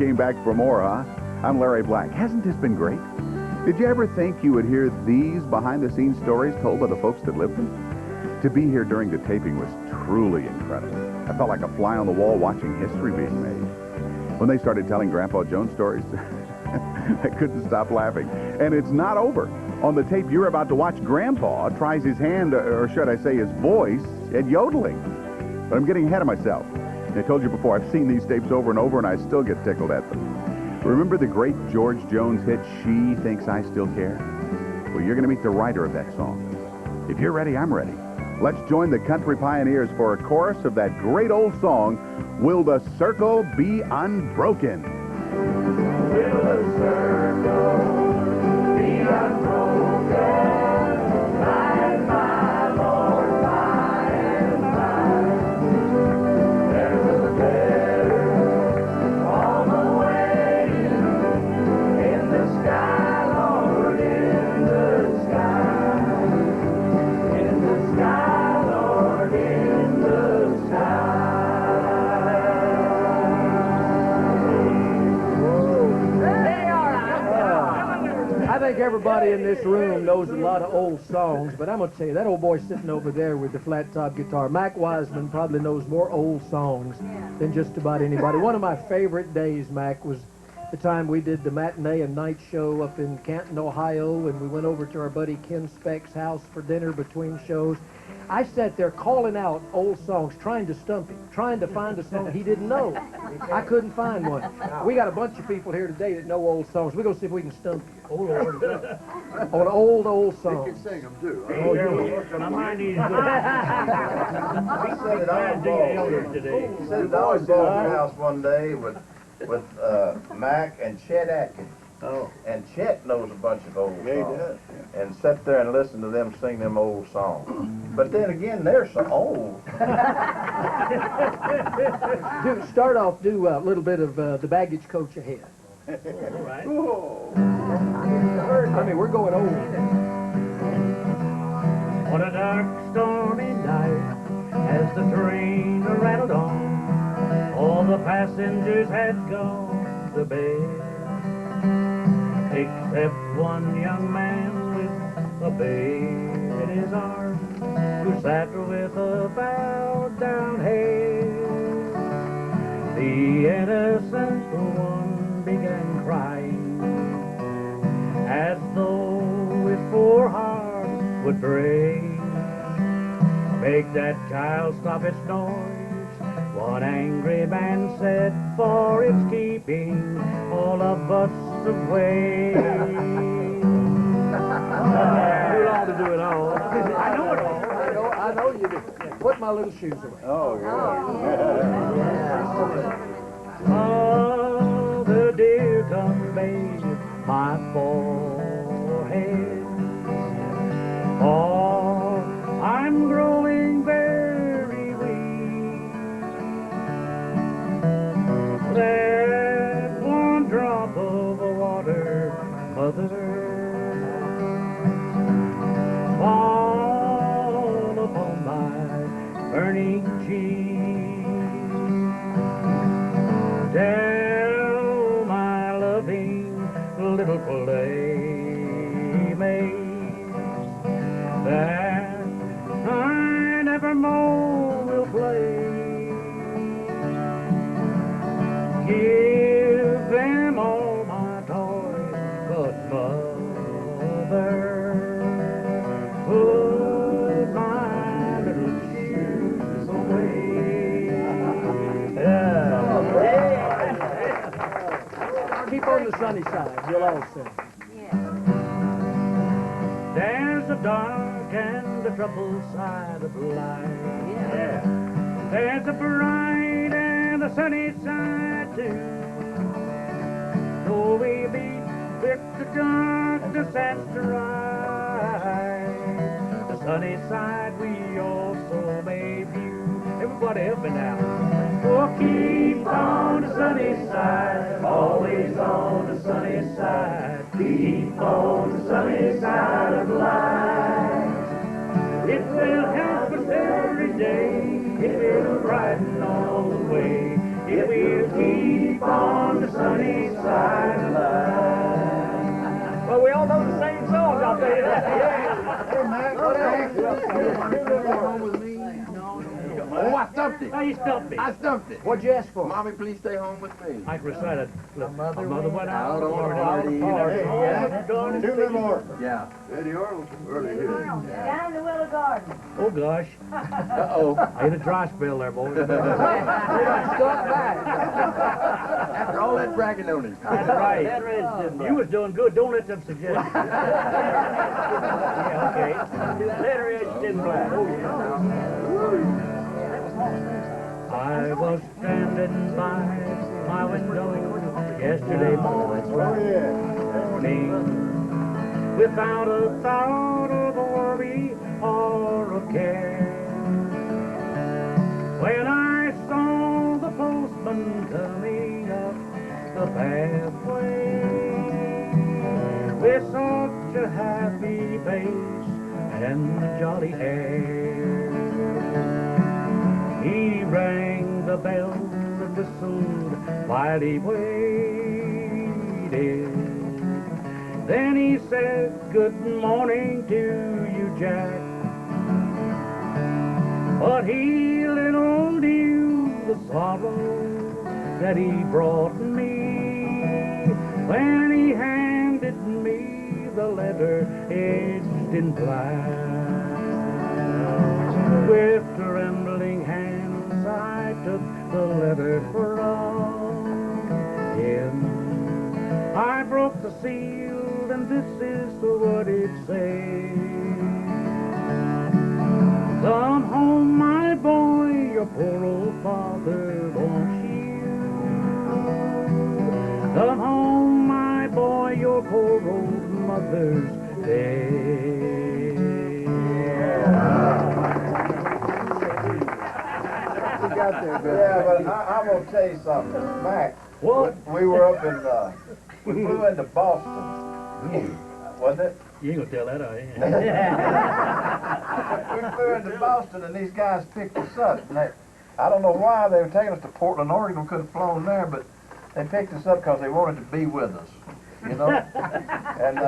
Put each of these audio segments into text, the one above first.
came back for more, huh? I'm Larry Black. Hasn't this been great? Did you ever think you would hear these behind-the-scenes stories told by the folks that lived them? To be here during the taping was truly incredible. I felt like a fly on the wall watching history being made. When they started telling Grandpa Jones stories, I couldn't stop laughing. And it's not over. On the tape you're about to watch, Grandpa tries his hand, or should I say his voice, at yodeling. But I'm getting ahead of myself. I told you before, I've seen these tapes over and over, and I still get tickled at them. Remember the great George Jones hit, She Thinks I Still Care? Well, you're going to meet the writer of that song. If you're ready, I'm ready. Let's join the country pioneers for a chorus of that great old song, Will the Circle Be Unbroken? Will the circle be unbroken? I think everybody in this room knows a lot of old songs, but I'm going to tell you, that old boy sitting over there with the flat-top guitar, Mac Wiseman, probably knows more old songs than just about anybody. One of my favorite days, Mac, was the time we did the matinee and night show up in Canton, Ohio, and we went over to our buddy Ken Speck's house for dinner between shows. I sat there calling out old songs, trying to stump him, trying to find a song he didn't know. I couldn't find one. We got a bunch of people here today that know old songs. We're going to see if we can stump you. Oh, Lord. On old songs. You can sing them, too. Oh, yeah. I might need to I said it all at our house one day with Mac and Chet Atkins. Oh. And Chet knows a bunch of old songs. Yeah, he does. Yeah. And sat there and listened to them sing them old songs. But then again, they're so old. Start off, do a little bit of the baggage coach ahead. All right. I mean, we're going old. On a dark, stormy night, as the train rattled on, all the passengers had gone to bed, except one young man with a babe in his arms, who sat with a bowed down head. The innocent one began crying, as though his poor heart would break. Make that child stop its noise, one angry man said, for it's keeping all of us away. Too long to do it all. I know it all. I know you do. Put my little shoes away. Oh, yeah. Oh, the dear come bathe my forehead. Oh, I'm growing very weak. That one drop of water, Mother, fall upon my burning cheek. Tell my loving little playmate that I nevermore will play. Give them all my toys, but Mother, put my little shoes away. Keep on the sunny side. You'll all sing. There's a dark and a troubled side of life. Yeah. There's a bright and a sunny side too. Though we meet with the darkness and strife, the sunny side we also may view. Everybody help me now. Oh, keep on the sunny side, always on the sunny side. Keep on the sunny side of life. It will help us every day. It will brighten all the way. If we'll keep on the sunny Oh, I stumped it. Oh, you stumped me. I stumped it. What'd you ask for? Mommy, please stay home with me. Mike recited, a mother went out out on on a party. party. Two more. Yeah. Eddie Arnold. Early here. Down the Willow Garden. Oh, gosh. Uh-oh. I hit a dry spell there, boy. After all that bragging on him. That's right. You was doing good. Don't let them suggest it. Yeah, okay. Letter is in black. Oh, I was standing by my window yesterday morning without a thought of worry or a care. When I saw the postman coming up the pathway with such a happy face and jolly hair, he rang the bell and whistled while he waited. Then he said, "Good morning to you, Jack." But he little knew the sorrow that he brought me when he handed me the letter edged in black. With trembling hands I took the letter from him. I broke the seal and this is what it said. Come home, my boy, your poor old father wants you. Come home, my boy, your poor old mother's dead. Yeah, but I'm going to tell you something. Mac, What? we were up in, we flew into Boston, wasn't it? You ain't gonna tell that, are you? We flew into Boston and these guys picked us up. And I don't know why they were taking us to Portland, Oregon. We could have flown there, but they picked us up because they wanted to be with us, you know? And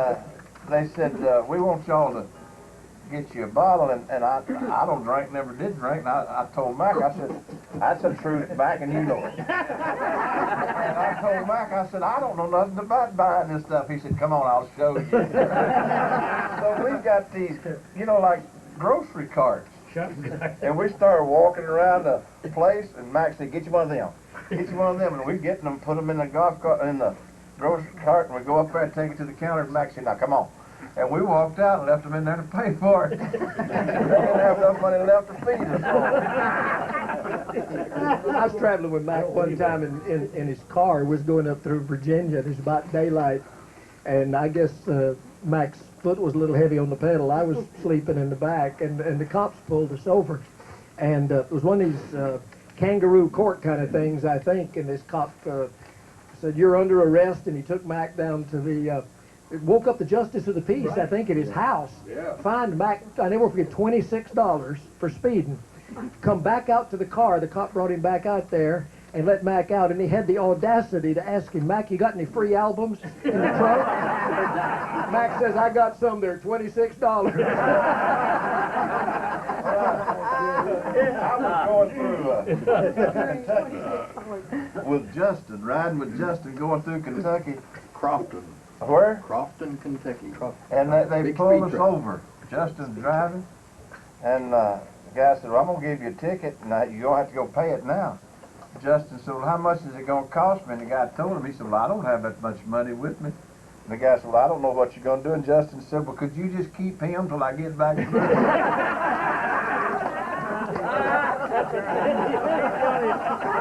they said, we want y'all to get you a bottle. And I don't drink, never did drink. And I told Mac, I said, that's the truth, Mac, and you know it. And I told Mac, I said, I don't know nothing about buying this stuff. He said, come on, I'll show you. So we've got these, you know, like grocery carts. And we started walking around the place, and Mac said, get you one of them. Get you one of them. And we get them, put them in the golf cart, in the grocery cart, and we go up there and take it to the counter, and Mac said, now come on. And we walked out and left them in there to pay for it. They didn't have enough money left to feed us all. I was traveling with Mac one time in his car. He was going up through Virginia. It was about daylight. And I guess Mac's foot was a little heavy on the pedal. I was sleeping in the back, and the cops pulled us over. And it was one of these kangaroo court kind of things, I think. And this cop said, "You're under arrest." And he took Mac down to the... woke up the justice of the peace, I think, at his house. Fined Mac, I never forget, $26 for speeding. Come back out to the car. The cop brought him back out there and let Mac out, and he had the audacity to ask him, "Mac, you got any free albums in the trunk?" Mac says, "I got some. They're $26. I was going through Kentucky with Justin, riding with Justin, going through Kentucky. Crofton. Where? Crofton, Kentucky. And they Big pulled speed us trap. over. Justin's driving, and the guy said, "Well, I'm gonna give you a ticket, and you don't have to go pay it now." Justin said, "Well, how much is it gonna cost me?" And the guy told him. He said, "Well, I don't have that much money with me." And the guy said, "Well, I don't know what you're gonna do." And Justin said, "Well, could you just keep him till I get back through?"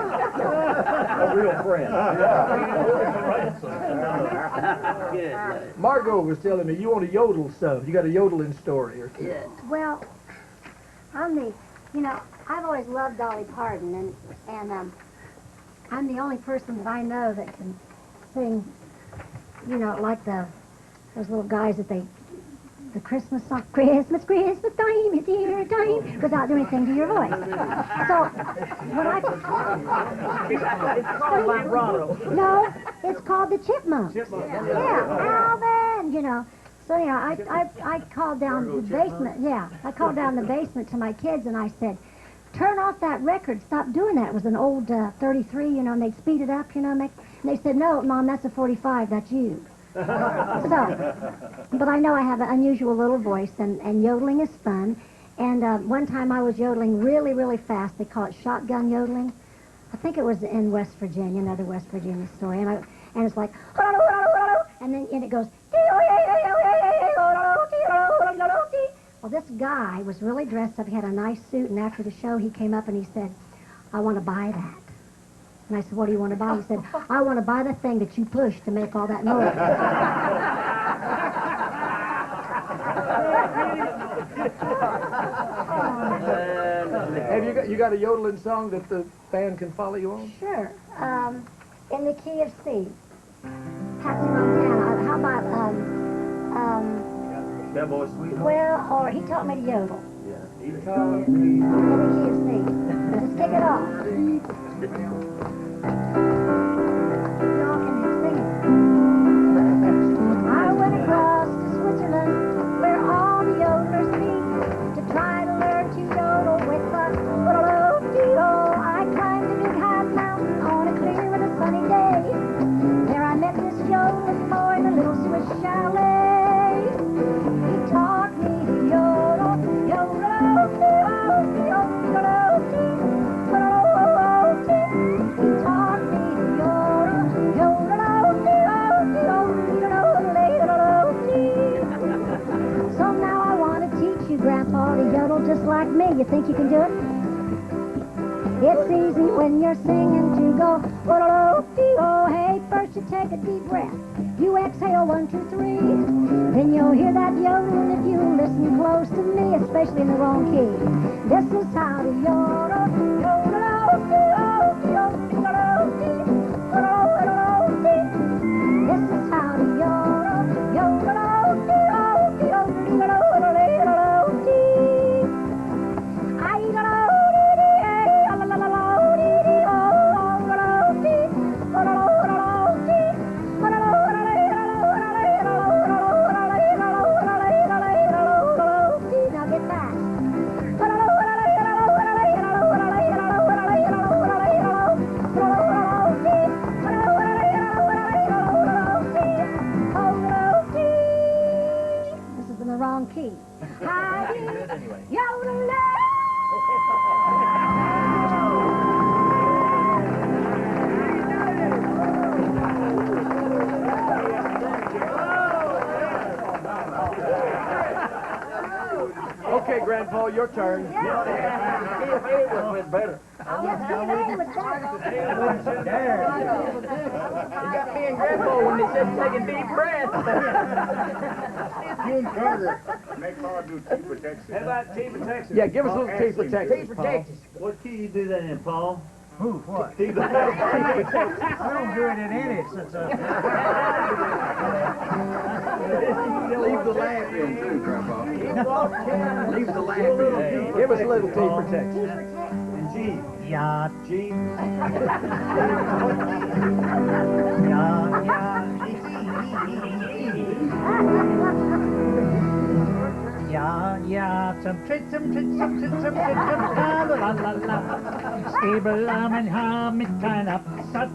A real friend. Margot was telling me you want to yodel stuff. You got a yodeling story or two. Well, I've always loved Dolly Parton, and I'm the only person that I know that can sing, like those little guys that the Christmas song, Christmas, Christmas time is here, time, without doing anything to your voice. So, when It's called vibrato. No, it's called the Chipmunks. Yeah, Alvin, So anyhow, I called down the basement. Yeah, I called down the basement to my kids and I said, turn off that record. Stop doing that. It was an old 33, you know, and they'd speed it up, you know. And they said, no, Mom, that's a 45. That's you. So, but I know I have an unusual little voice, and yodeling is fun. And one time I was yodeling really, really fast. They call it shotgun yodeling. I think it was in West Virginia, another West Virginia story. And it's like, and then it goes, well, this guy was really dressed up. He had a nice suit, and after the show, he came up and he said, I want to buy that. And I said, what do you want to buy? He said, I want to buy the thing that you push to make all that noise. Have you got a yodeling song that the band can follow you on? Sure. In the key of C. Patsy Montana. How about, That boy sweet. well, or he taught me to yodel. He taught me. In the key of C. Just kick it off. Y'all can sing it. I went across to Switzerland, where all the yodelers meet, to try to learn to yodel with the fiddle-o-dee-o. I climbed a big high mountain on a clear and a sunny day. There I met this yodeling boy in a little Swiss chalet. He taught me to yodel, yodel-o-dee-o, yodel-o-dee, fiddle-o-dee. He taught me to yodel, yodel-o-dee-o, yodel-o-dee-o-dee. So now I want to teach you, Grandpa, to yodel just like me. You think you can do it? It's easy when you're singing to go, oh, hey, first you take a deep breath. You exhale 1, 2, 3. Then you'll hear that yodeling if you listen close to me, especially in the wrong key. This is how to yodel, yodel-o-dee-o-dee-o-dee-o-dee, yodel-o-dee. This is how to yodel, yodel-o-dee-o-dee-o-dee-o-dee. Now get back. This is in the wrong key. Okay, Grandpa, your turn. It was better. You got me and Grandpa when they said taking deep breaths. June Carter, make Paul do T for Texas. How about T for Texas? Yeah, give us a little T for Texas. T for Paul. Texas. What key you do that in, Paul? Who? What? T for I don't do it in any such a... Leave the laugh in too, Grandpa. Leave the laugh in. Give us a little T for Texas. And G. Yeah, G. some trick, la la la. Stable arm and harm, it kind of such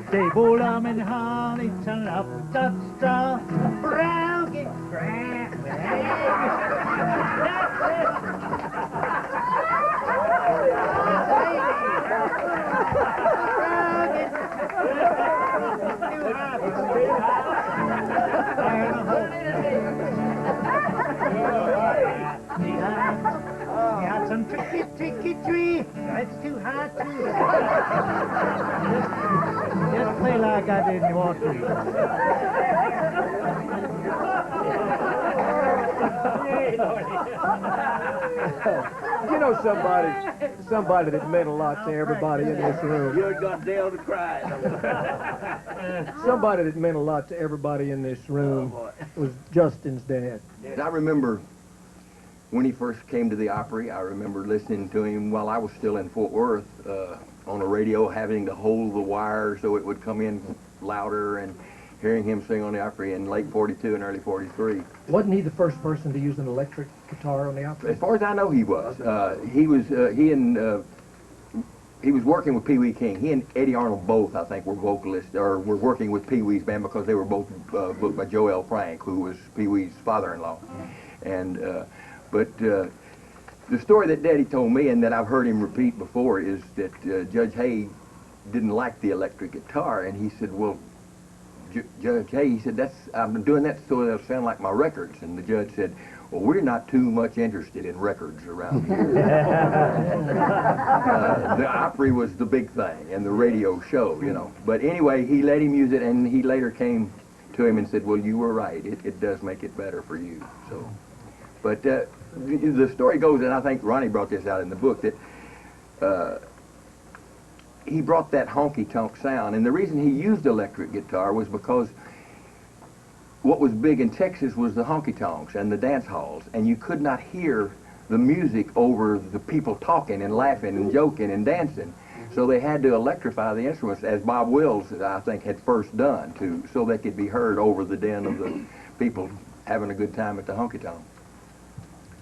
Stable arm and harm, it kind of such brown, get Yeah, some tricky tree. That's too high too. Just play like I didn't want to. You know somebody that meant a lot to everybody in this room. You're gonna Dale to cry. Somebody that meant a lot to everybody in this room was Justin's dad. I remember when he first came to the Opry, I remember listening to him while I was still in Fort Worth on the radio, having to hold the wire so it would come in louder, and hearing him sing on the Opry in late 42 and early 43. Wasn't he the first person to use an electric guitar on the Opry? As far as I know, he was. He was working with Pee Wee King. He and Eddie Arnold both, I think, were vocalists, or were working with Pee Wee's band because they were both booked by Joel Frank, who was Pee Wee's father-in-law. And but the story that Daddy told me, and that I've heard him repeat before, is that Judge Hay didn't like the electric guitar, and he said, "Well, Judge Hay," he said, "I'm doing that so they'll sound like my records." And the judge said, "Well, we're not too much interested in records around here." The Opry was the big thing, and the radio show, you know. But anyway, he let him use it, and he later came to him and said, "Well, you were right. It does make it better for you." So, but the story goes, and I think Ronnie brought this out in the book, that he brought that honky-tonk sound, and the reason he used electric guitar was because what was big in Texas was the honky-tonks and the dance halls, and you could not hear the music over the people talking and laughing and joking and dancing. So they had to electrify the instruments, as Bob Wills, I think, had first done, so they could be heard over the din of the people having a good time at the honky-tonk.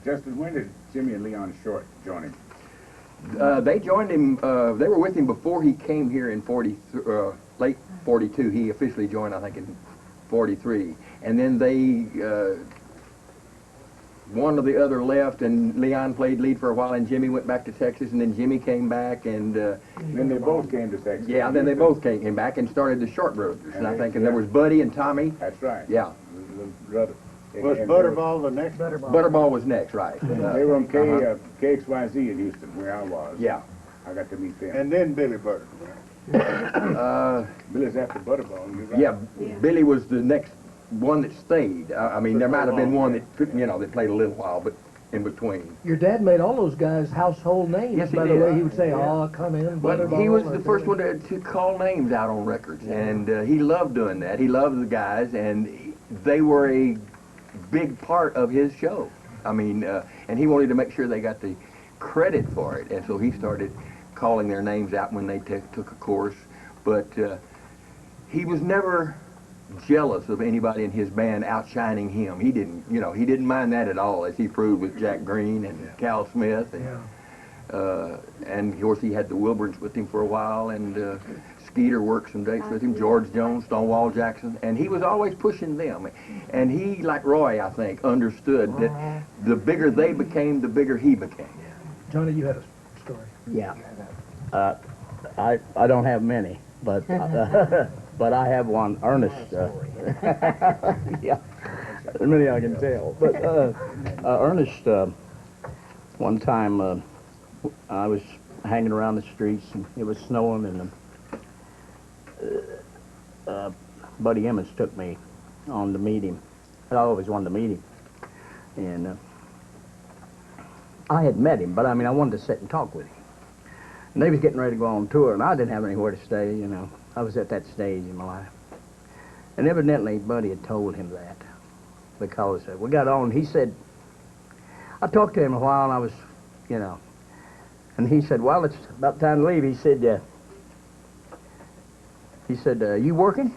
Justin, when did Jimmy and Leon Short join him? They joined him, they were with him before he came here in late 42. He officially joined, I think, in 43. And then they, one or the other left, and Leon played lead for a while, and Jimmy went back to Texas, and then Jimmy came back, and then they both came to Texas. yeah, then they both came back and started the Short Brothers, and I think, and there was Buddy and Tommy. That's right. Yeah. Little brother. Was Butterball the next? Butterball was next, right. They were on KXYZ in Houston, where I was. Yeah. I got to meet them. And then Billy Burton. Billy's after Butterball. You're right. Yeah, Billy was the next one that stayed. I mean, there might have been one that, that played a little while, but in between. Your dad made all those guys household names. Yes, he by did. the way, he would say, "Oh, come in, But Butterball." he was the first one to call names out on records, and he loved doing that. He loved the guys, and they were a big part of his show. I mean, and he wanted to make sure they got the credit for it, and so he started calling their names out when they took a course. But he was never jealous of anybody in his band outshining him. He didn't, he didn't mind that at all, as he proved with Jack Green and Cal Smith, and of course he had the Wilburns with him for a while, and Skeeter worked some dates with him, George Jones, Stonewall Jackson, and he was always pushing them. And he, like Roy, I think, understood that the bigger they became, the bigger he became. Johnny, you had a story. Yeah. I don't have many, but but I have one. Ernest. Yeah. Many I can tell. But Ernest, one time I was hanging around the streets, and it was snowing, and Buddy Emmons took me on to meet him. I always wanted to meet him, and I had met him, but I mean, I wanted to sit and talk with him. And they was getting ready to go on tour, and I didn't have anywhere to stay, I was at that stage in my life. And evidently, Buddy had told him that, because we got on, he said, I talked to him a while, and I was, and he said, well, it's about time to leave. He said, you working?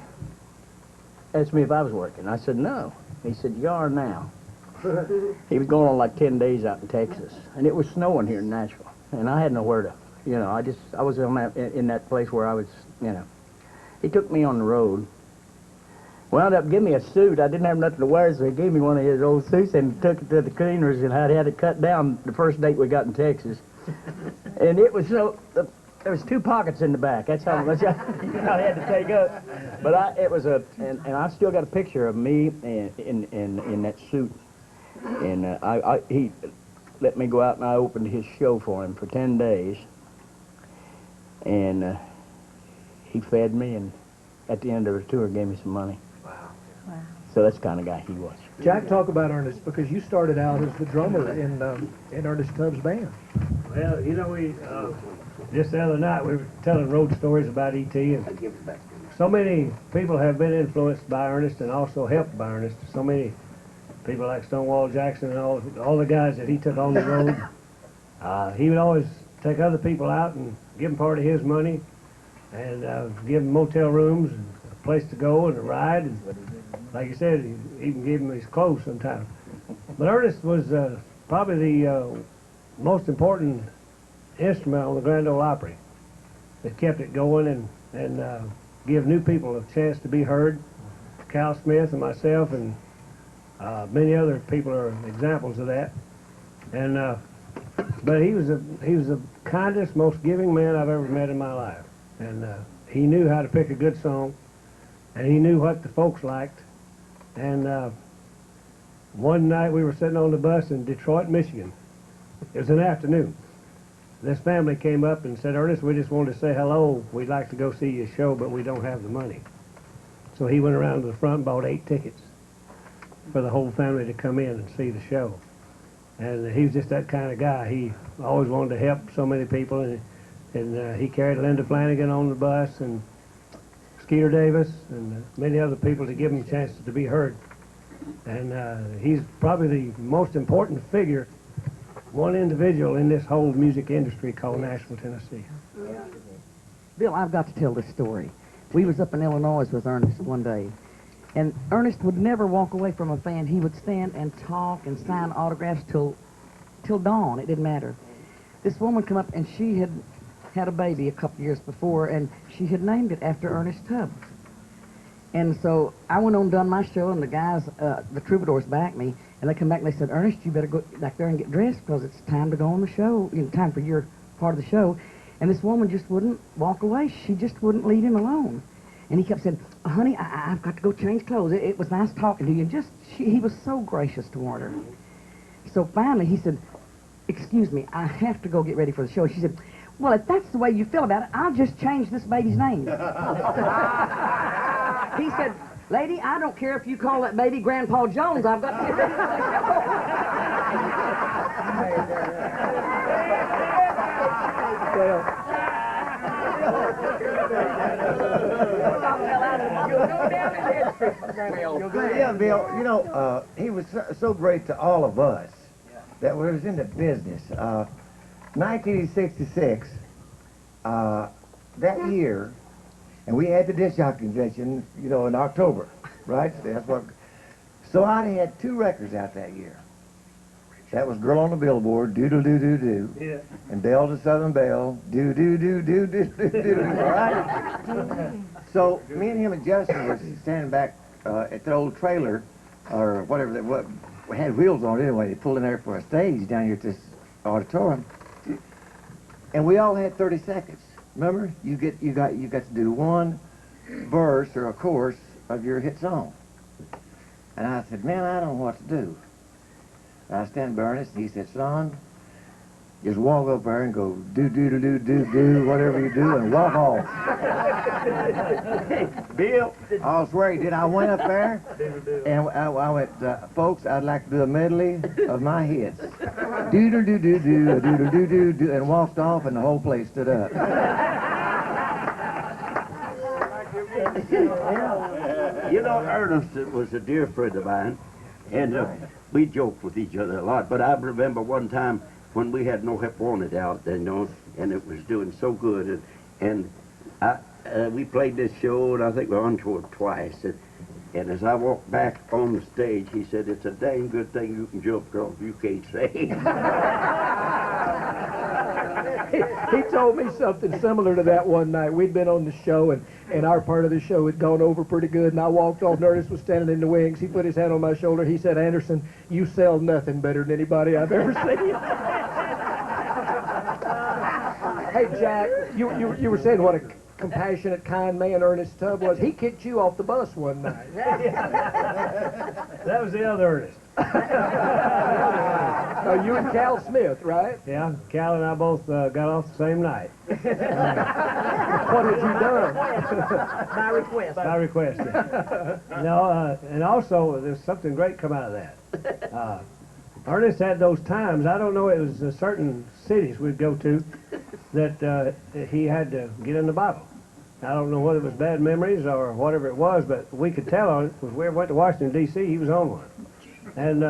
Asked me if I was working. I said, no. He said, you are now. He was going on like 10 days out in Texas, and it was snowing here in Nashville, and I had nowhere to, I was in that place where I was, He took me on the road, wound up giving me a suit. I didn't have nothing to wear, so he gave me one of his old suits and took it to the cleaners, and I had it cut down the first date we got in Texas. And it was there was 2 pockets in the back. That's how much I had to take up. But and I still got a picture of me in that suit. And he let me go out, and I opened his show for him for 10 days. And he fed me, and at the end of the tour gave me some money. Wow. So that's the kind of guy he was. Jack, talk about Ernest, because you started out as the drummer in Ernest Tubbs' band. Well, we just the other night we were telling road stories about E.T. and so many people have been influenced by Ernest and also helped by Ernest. So many people like Stonewall Jackson and all the guys that he took on the road. He would always take other people out and give them part of his money, and give them motel rooms, and place to go and a ride. And like you said, he even gave him his clothes sometimes. But Ernest was probably the most important instrument on the Grand Ole Opry that kept it going and give new people a chance to be heard. Cal Smith and myself and many other people are examples of that. And but he was the kindest, most giving man I've ever met in my life. And he knew how to pick a good song, and he knew what the folks liked. And one night we were sitting on the bus in Detroit, Michigan. It was an afternoon. This family came up and said, "Ernest, we just wanted to say hello. We'd like to go see your show, but we don't have the money." So he went around to the front and bought 8 tickets for the whole family to come in and see the show. And he was just that kind of guy. He always wanted to help so many people, and he carried Linda Flanagan on the bus and Skeeter Davis and many other people to give him a chance to be heard. And he's probably the most important figure, one individual in this whole music industry called Nashville, Tennessee. Bill, I've got to tell this story. We was up in Illinois with Ernest one day, and Ernest would never walk away from a fan. He would stand and talk and sign autographs till dawn. It didn't matter. This woman come up, and she had had a baby a couple years before, and she had named it after Ernest Tubb. And so I went on and done my show, and the guys, the troubadours backed me, and they come back and they said, "Ernest, you better go back there and get dressed because it's time to go on the show, time for your part of the show." And this woman just wouldn't walk away. She just wouldn't leave him alone. And he kept saying, "Honey, I've got to go change clothes. It was nice talking to you." And he was so gracious toward her. So finally he said, "Excuse me, I have to go get ready for the show." She said, "Well, if that's the way you feel about it, I'll just change this baby's name." He said, "Lady, I don't care if you call that baby Grandpa Jones. I've got to get ready for the Yeah, Bill, you know, he was so great to all of us that was in the business. 1966, that year, and we had the disc jockey convention, you know, in October, right? That's what. So I had 2 records out that year. That was Girl on the Billboard, Doodle Doo Doo Doo, Yeah. and Belle to Southern Belle, Doo Doo Doo Doo Doo Doo Doo, all right? So me and him and Justin was standing back at the old trailer, or whatever that was, had wheels on it anyway. They pulled in there for a stage down here at this auditorium, and we all had 30 seconds. Remember, you got to do one verse or a chorus of your hit song. And I said, "Man, I don't know what to do." And I stand by Ernest, and he said, "Son, just walk up there and go do do do do do do whatever you do and walk off." Bill, I'll swear he did. I went up there and I went, "Folks, I'd like to do a medley of my hits. Do do do do do do do do do," and walked off, and the whole place stood up. You know, Ernest was a dear friend of mine, and we joked with each other a lot. But I remember one time when we had No Help Wanted out, you know, and it was doing so good, and we played this show, and I think we encored twice. And as I walked back on the stage, he said, "It's a dang good thing you can jump, girl, you can't sing." He told me something similar to that one night. We'd been on the show, and our part of the show had gone over pretty good, and I walked off. Ernest was standing in the wings. He put his hand on my shoulder. He said, "Anderson, you sell nothing better than anybody I've ever seen." Hey, Jack, you were saying what a compassionate, kind man Ernest Tubb was. He kicked you off the bus one night. That was the other Ernest. You and Cal Smith, right? Yeah, Cal and I both got off the same night. What had you done? By request. By request, yeah. No, and also there's something great come out of that. Ernest had those times. I don't know, it was certain cities we'd go to that he had to get in the Bible. I don't know whether it was bad memories or whatever it was, but we could tell on it because we went to Washington, D.C., he was on one. And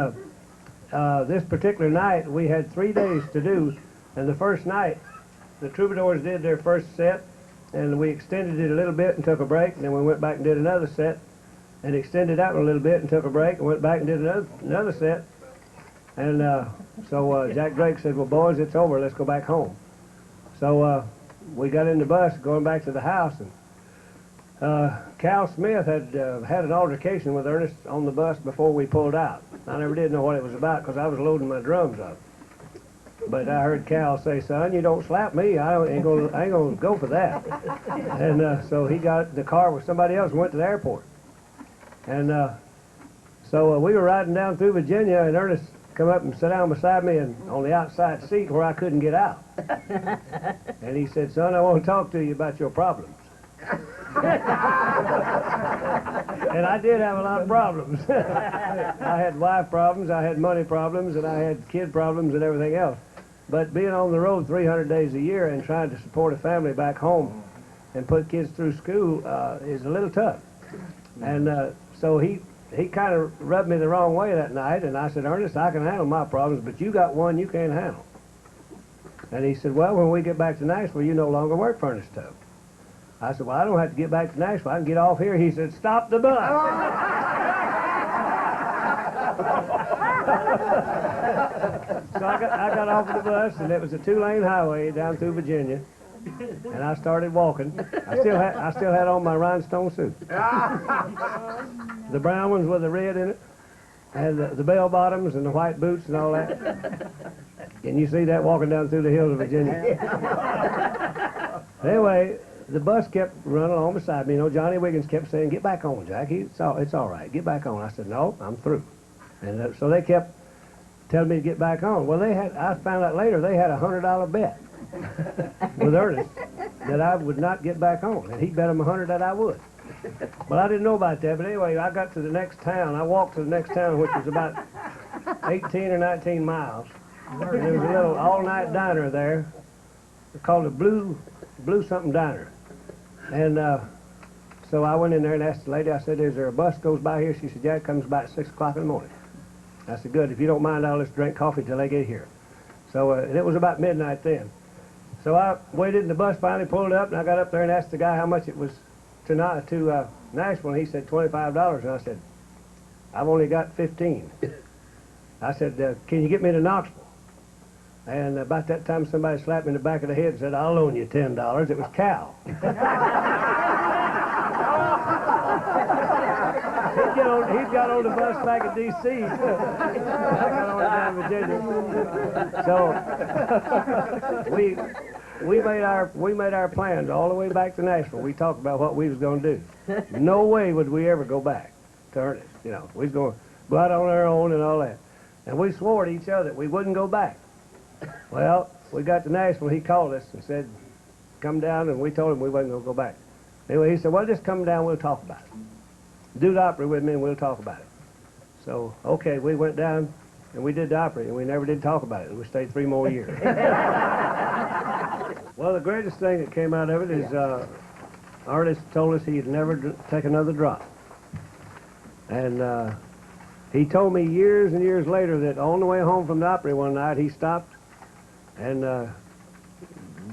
this particular night, we had 3 days to do, and the first night, the troubadours did their first set, and we extended it a little bit and took a break, and then we went back and did another set, and extended that one a little bit and took a break, and went back and did another set. And so Jack Drake said, well, boys, it's over. Let's go back home. So we got in the bus going back to the house, and Cal Smith had had an altercation with Ernest on the bus before we pulled out. I never did know what it was about because I was loading my drums up. But I heard Cal say, son, you don't slap me. I ain't gonna go for that. And so he got in the car with somebody else and went to the airport. And so we were riding down through Virginia, and Ernest come up and sat down beside me and on the outside seat where I couldn't get out. And he said, son, I want to talk to you about your problems. And I did have a lot of problems. I had wife problems, I had money problems, and I had kid problems and everything else. But being on the road 300 days a year and trying to support a family back home and put kids through school is a little tough. And so he kind of rubbed me the wrong way that night, and I said, Ernest, I can handle my problems, but you got one you can't handle. And he said, well, when we get back to Nashville, you no longer work for Ernest Tubb. I said, well, I don't have to get back to Nashville. I can get off here. He said, stop the bus. So I got off of the bus, and it was a 2-lane highway down through Virginia, and I started walking. I still had on my rhinestone suit, the brown ones with the red in it, and the bell bottoms and the white boots and all that. And you see that walking down through the hills of Virginia. Anyway, the bus kept running along beside me. You know, Johnny Wiggins kept saying, get back on, Jack. It's all right. Get back on. I said, no, I'm through. And so they kept telling me to get back on. Well, I found out later they had a $100 bet with Ernest that I would not get back on. And he bet him $100 that I would. Well, I didn't know about that. But anyway, I got to the next town. I walked to the next town, which was about 18 or 19 miles. And there was a little all-night diner there called the Blue something diner. And so I went in there and asked the lady, I said, is there a bus goes by here? She said, yeah, it comes by at 6 o'clock in the morning. I said, good, if you don't mind, I'll just drink coffee till they get here. So, and it was about midnight then. So I waited and the bus finally pulled up, and I got up there and asked the guy how much it was to Nashville, and he said $25, and I said, I've only got 15. I said, can you get me to Knoxville? And about that time, somebody slapped me in the back of the head and said, I'll loan you $10. It was Cal. He'd got on the bus back in D.C. I got on down in Virginia. So we made our plans all the way back to Nashville. We talked about what we was going to do. No way would we ever go back to Ernest. You know, we was going to go out on our own and all that. And we swore to each other that we wouldn't go back. Well, we got to Nashville. He called us and said, come down, and we told him we wasn't going to go back. Anyway, he said, well, just come down, we'll talk about it. Do the Opry with me, and we'll talk about it. So, okay, we went down, and we did the Opry, and we never did talk about it. We stayed 3 more years. Well, the greatest thing that came out of it is Ernest told us he'd never take another drop. And he told me years and years later that on the way home from the Opry one night, he stopped and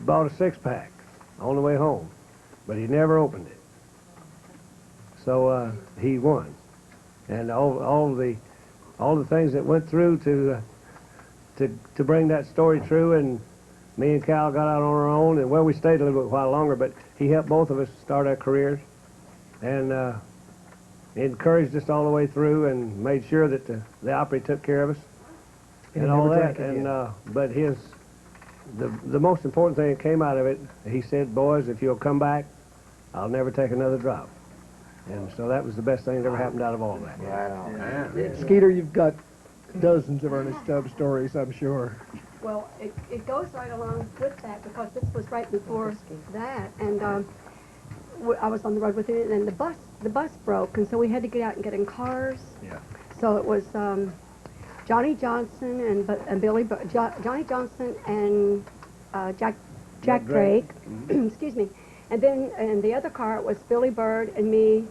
bought a 6-pack on the way home, but he never opened it. So he won, and all the things that went through to bring that story true, and me and Cal got out on our own, and well, we stayed a little bit while longer, but he helped both of us start our careers, and encouraged us all the way through, and made sure that the Opry took care of us, and all that. And but the most important thing that came out of it, he said, boys, if you'll come back, I'll never take another drop. And so that was the best thing that ever happened out of all that. Right on. Yeah. Skeeter, you've got dozens of Ernest Tubb stories, I'm sure. Well, it goes right along with that, because this was right before that, and I was on the road with it, and the bus broke, and so we had to get out and get in cars. Yeah. So it was Johnny Johnson and Billy, Johnny Johnson and Jack Drake. Excuse me. And then in the other car, it was Billy Bird and me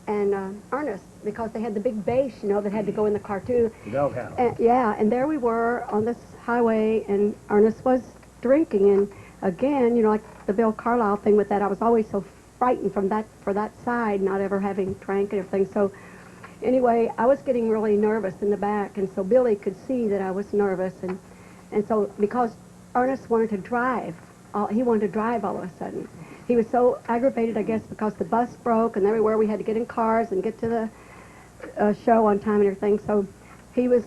and Ernest, because they had the big bass, you know, that had to go in the car too. The doghouse. Yeah, and there we were on this highway, and Ernest was drinking, and again, you know, like the Bill Carlisle thing with that. I was always so frightened for that side, not ever having drank and everything. So anyway, I was getting really nervous in the back, and so Billy could see that I was nervous, and so because Ernest wanted to drive, he wanted to drive all of a sudden. He was so aggravated, I guess, because the bus broke, and everywhere we had to get in cars and get to the show on time and everything. So he was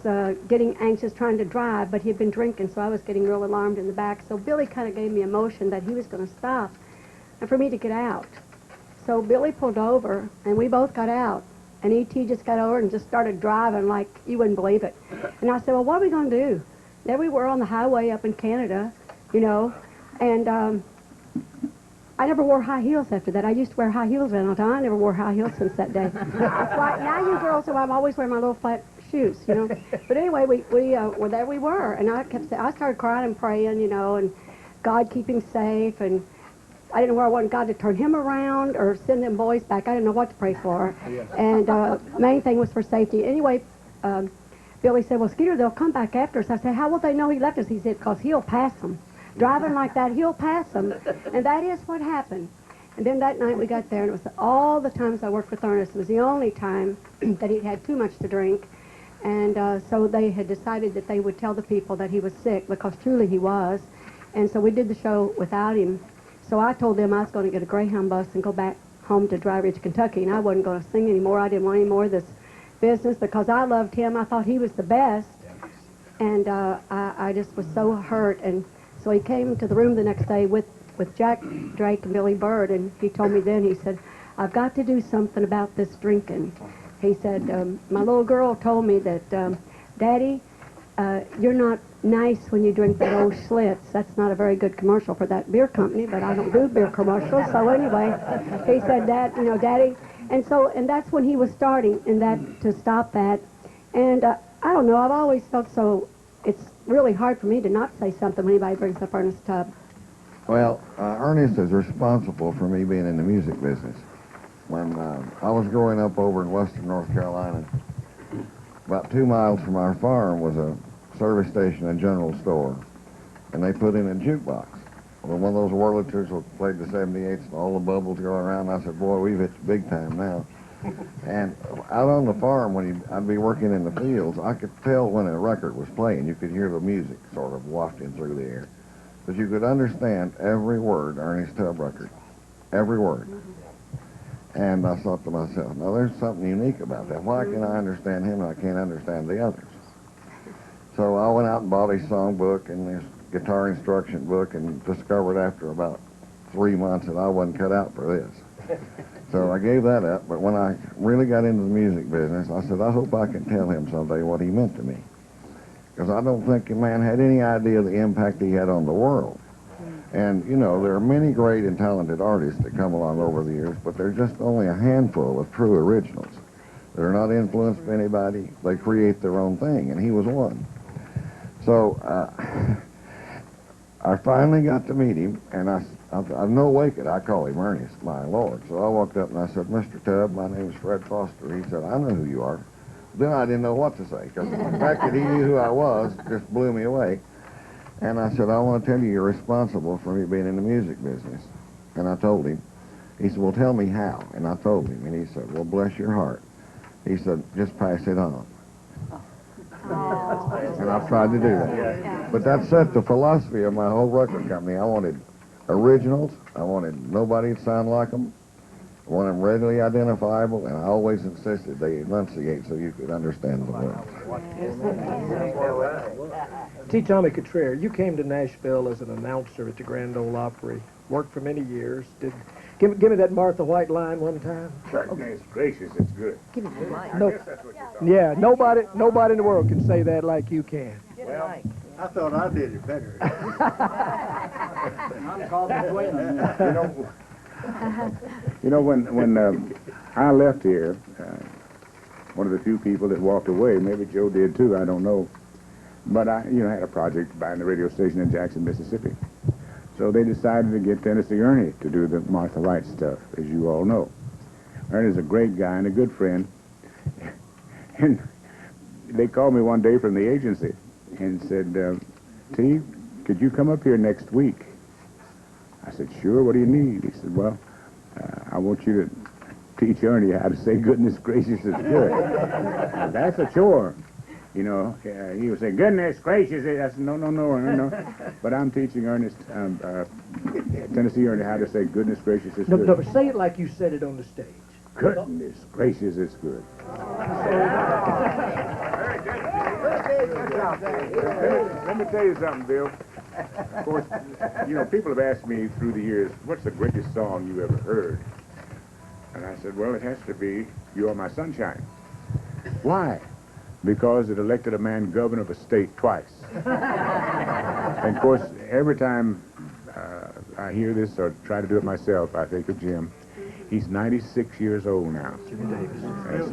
getting anxious trying to drive, but he had been drinking, so I was getting real alarmed in the back. So Billy kind of gave me a motion that he was going to stop and for me to get out. So Billy pulled over, and we both got out. And E.T. just got over and just started driving like you wouldn't believe it. And I said, well, what are we going to do? There we were on the highway up in Canada, you know, and I never wore high heels after that. I used to wear high heels all the time. I never wore high heels since that day. That's why now you girls, so I'm always wearing my little flat shoes, you know. But anyway, well, there we were, and I started crying and praying, you know, and God keep him safe, and I didn't know where I wanted God to turn him around or send them boys back. I didn't know what to pray for. And main thing was for safety. Anyway, Billy said, well, Skeeter, they'll come back after us. I said, how will they know he left us? He said, because he'll pass them. Driving like that, he'll pass them. And that is what happened. And then that night we got there, and it was all the times I worked with Ernest. It was the only time that he'd had too much to drink. And so they had decided that they would tell the people that he was sick, because truly he was. And so we did the show without him. So I told them I was going to get a Greyhound bus and go back home to Dry Ridge, Kentucky, and I wasn't going to sing anymore. I didn't want any more of this business because I loved him. I thought he was the best, and I just was so hurt. And so he came to the room the next day with Jack Drake and Billy Bird, and he told me then, he said, I've got to do something about this drinking. He said, my little girl told me that, Daddy, you're not nice when you drink that old Schlitz. That's not a very good commercial for that beer company, but I don't do beer commercials. So anyway, he said that, you know, Daddy. And so, and that's when he was starting in that, to stop that. And I don't know, I've always felt so, it's really hard for me to not say something when anybody brings up Ernest Tubb. Well, Ernest is responsible for me being in the music business. When I was growing up over in western North Carolina, about 2 miles from our farm was a service station and general store, and they put in a jukebox. Well, one of those Wurlitzers played the 78s and all the bubbles going around. I said, boy, we've hit the big time now. And out on the farm, when I'd be working in the fields, I could tell when a record was playing. You could hear the music sort of wafting through the air. But you could understand every word Ernest Tubb record, every word. And I thought to myself, now there's something unique about that. Why can I understand him and I can't understand the others? So I went out and bought his songbook and his guitar instruction book and discovered after about 3 months that I wasn't cut out for this. So I gave that up, but when I really got into the music business, I said, I hope I can tell him someday what he meant to me. Because I don't think the man had any idea the impact he had on the world. And, you know, there are many great and talented artists that come along over the years, but there's just only a handful of true originals. They're not influenced by anybody. They create their own thing, and he was one. So I finally got to meet him, and I'm no Wakelet. I call him Ernest, my Lord. So I walked up and I said, Mr. Tubb, my name is Fred Foster. He said, I know who you are. Then I didn't know what to say, because the fact that he knew who I was just blew me away. And I said, I want to tell you, you're responsible for me being in the music business. And I told him. He said, well, tell me how. And I told him. And he said, well, bless your heart. He said, just pass it on. And I've tried to do that. But that set the philosophy of my whole record company. I wanted originals. I wanted nobody to sound like them. I wanted them readily identifiable, and I always insisted they enunciate so you could understand the words. T. Tommy Cottrell, you came to Nashville as an announcer at the Grand Ole Opry. Worked for many years. Give me that Martha White line one time. Goodness gracious, it's good. Give me the mic. No, yeah, nobody in the world can say that like you can. Well, I thought I did it better. I'm called the twin. You know, when I left here, one of the few people that walked away, maybe Joe did too, I don't know, but I, had a project buying the radio station in Jackson, Mississippi. So they decided to get Tennessee Ernie to do the Martha White stuff, as you all know. Ernie's a great guy and a good friend. And they called me one day from the agency and said, T, could you come up here next week? I said, sure, what do you need? He said, well, I want you to teach Ernie how to say goodness gracious is good. That's a chore. You know, he would say, goodness gracious. I said, no. But I'm teaching Ernest, Tennessee Ernie, how to say goodness gracious is good. No, but say it like you said it on the stage. Goodness gracious is good. Let me tell you something, Bill. Of course, you know, people have asked me through the years, what's the greatest song you ever heard? And I said, well, it has to be You Are My Sunshine. Why? Because it elected a man governor of a state twice. And of course, every time I hear this or try to do it myself, I think of Jim. He's 96 years old now. Jimmy Davis. And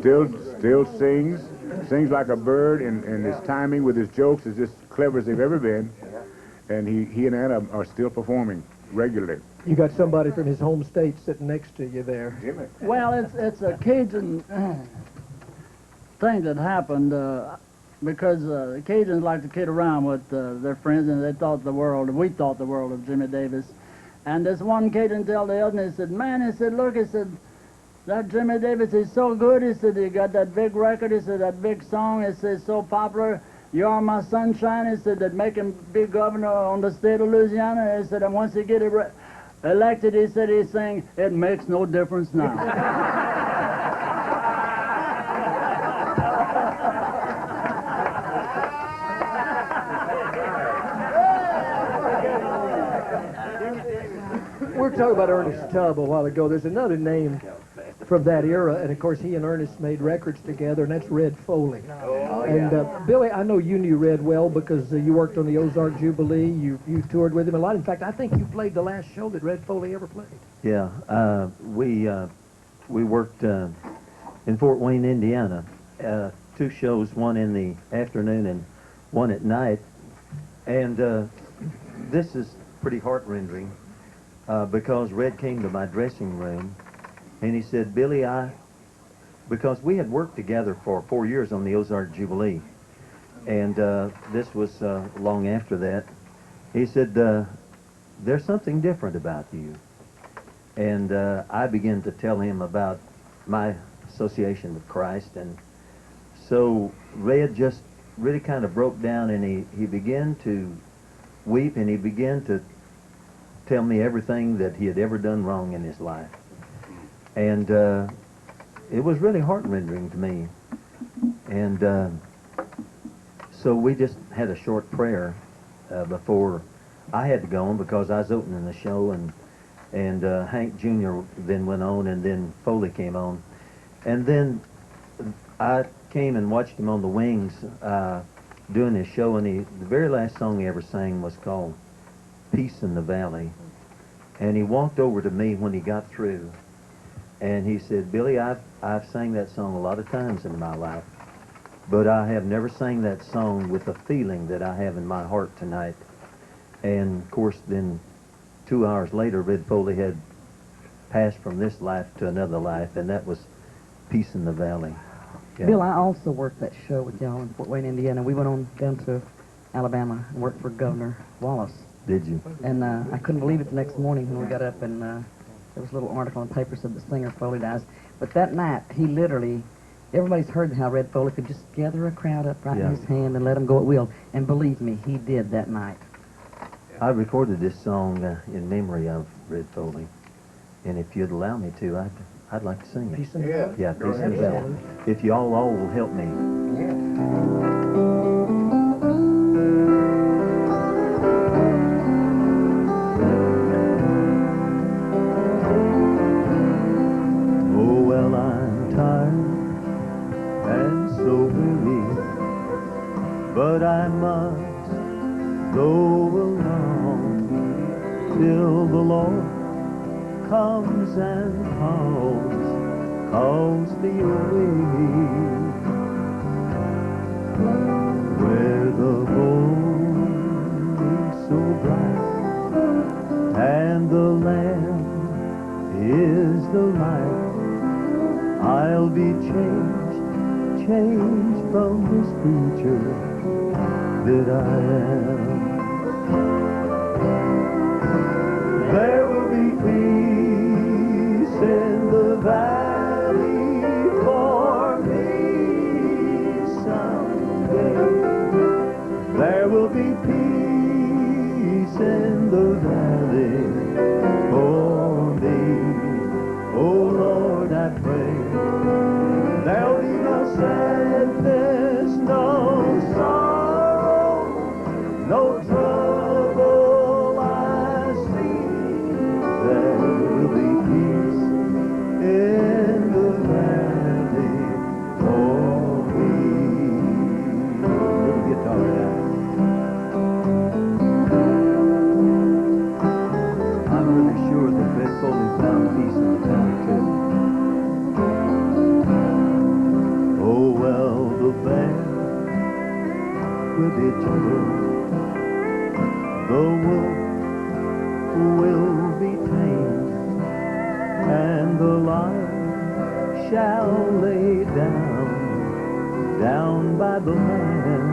still sings like a bird, and his timing with his jokes is just clever as they've ever been. And he and Anna are still performing regularly. You got somebody from his home state sitting next to you there. Jimmy. Well, it's a Cajun thing that happened because the Cajuns like to kid around with their friends, and we thought the world of Jimmy Davis. And this one Cajun tell the other, and he said, man, he said, look, he said, that Jimmy Davis is so good. He said, he got that big record. He said, that big song. He said, so popular. You Are My Sunshine. He said, that make him be governor on the state of Louisiana. He said, and once he get elected, he said, he's saying, it makes no difference now. We were talking about Ernest Tubb a while ago. There's another name from that era, and of course he and Ernest made records together, and that's Red Foley. And Billy, I know you knew Red well because you worked on the Ozark Jubilee. You toured with him a lot. In fact, I think you played the last show that Red Foley ever played. Yeah, we worked in Fort Wayne, Indiana. 2 shows, one in the afternoon and one at night. And this is pretty heart-rending because Red came to my dressing room and he said, Billy, because we had worked together for 4 years on the Ozark Jubilee, and this was long after that. He said, there's something different about you. And I began to tell him about my association with Christ, and so Red just really kind of broke down, and he began to weep, and he began to tell me everything that he had ever done wrong in his life. And it was really heart-rending to me. And so we just had a short prayer before I had to go on because I was opening the show, and Hank Jr. then went on, and then Foley came on. And then I came and watched him on the wings doing his show, and the very last song he ever sang was called Peace in the Valley. And he walked over to me when he got through, and he said, Billy, I've sang that song a lot of times in my life, but I have never sang that song with the feeling that I have in my heart tonight. And of course, then 2 hours later, Red Foley had passed from this life to another life, and that was Peace in the Valley. Yeah. Bill, I also worked that show with y'all in Fort Wayne, Indiana. We went on down to Alabama and worked for Governor Wallace. Did you? And I couldn't believe it the next morning when we got up, and there was a little article in the paper said the singer Foley dies. But that night, he literally, everybody's heard how Red Foley could just gather a crowd up right in his hand and let them go at will. And believe me, he did that night. I recorded this song in memory of Red Foley, and if you'd allow me to, I'd like to sing it. Peace in the Valley? Yeah, Peace in the Valley. If you all will help me. Oh, well, I'm tired and so weary, but I must go along till the Lord comes and calls me away, where the moon is so bright and the Lamb is the light. I'll be changed from this creature that I am. There peace in the valley for me someday. There will be peace in the valley for me. Oh Lord, I pray there'll be no sadness, no sorrow, no trouble I see. There will be peace in the valley for me. Little guitar now. I'm really sure that Miss Foley found peace in the valley too. Oh well, the band will be gentle, the wolf will be tamed, and the lion shall lay down by the land,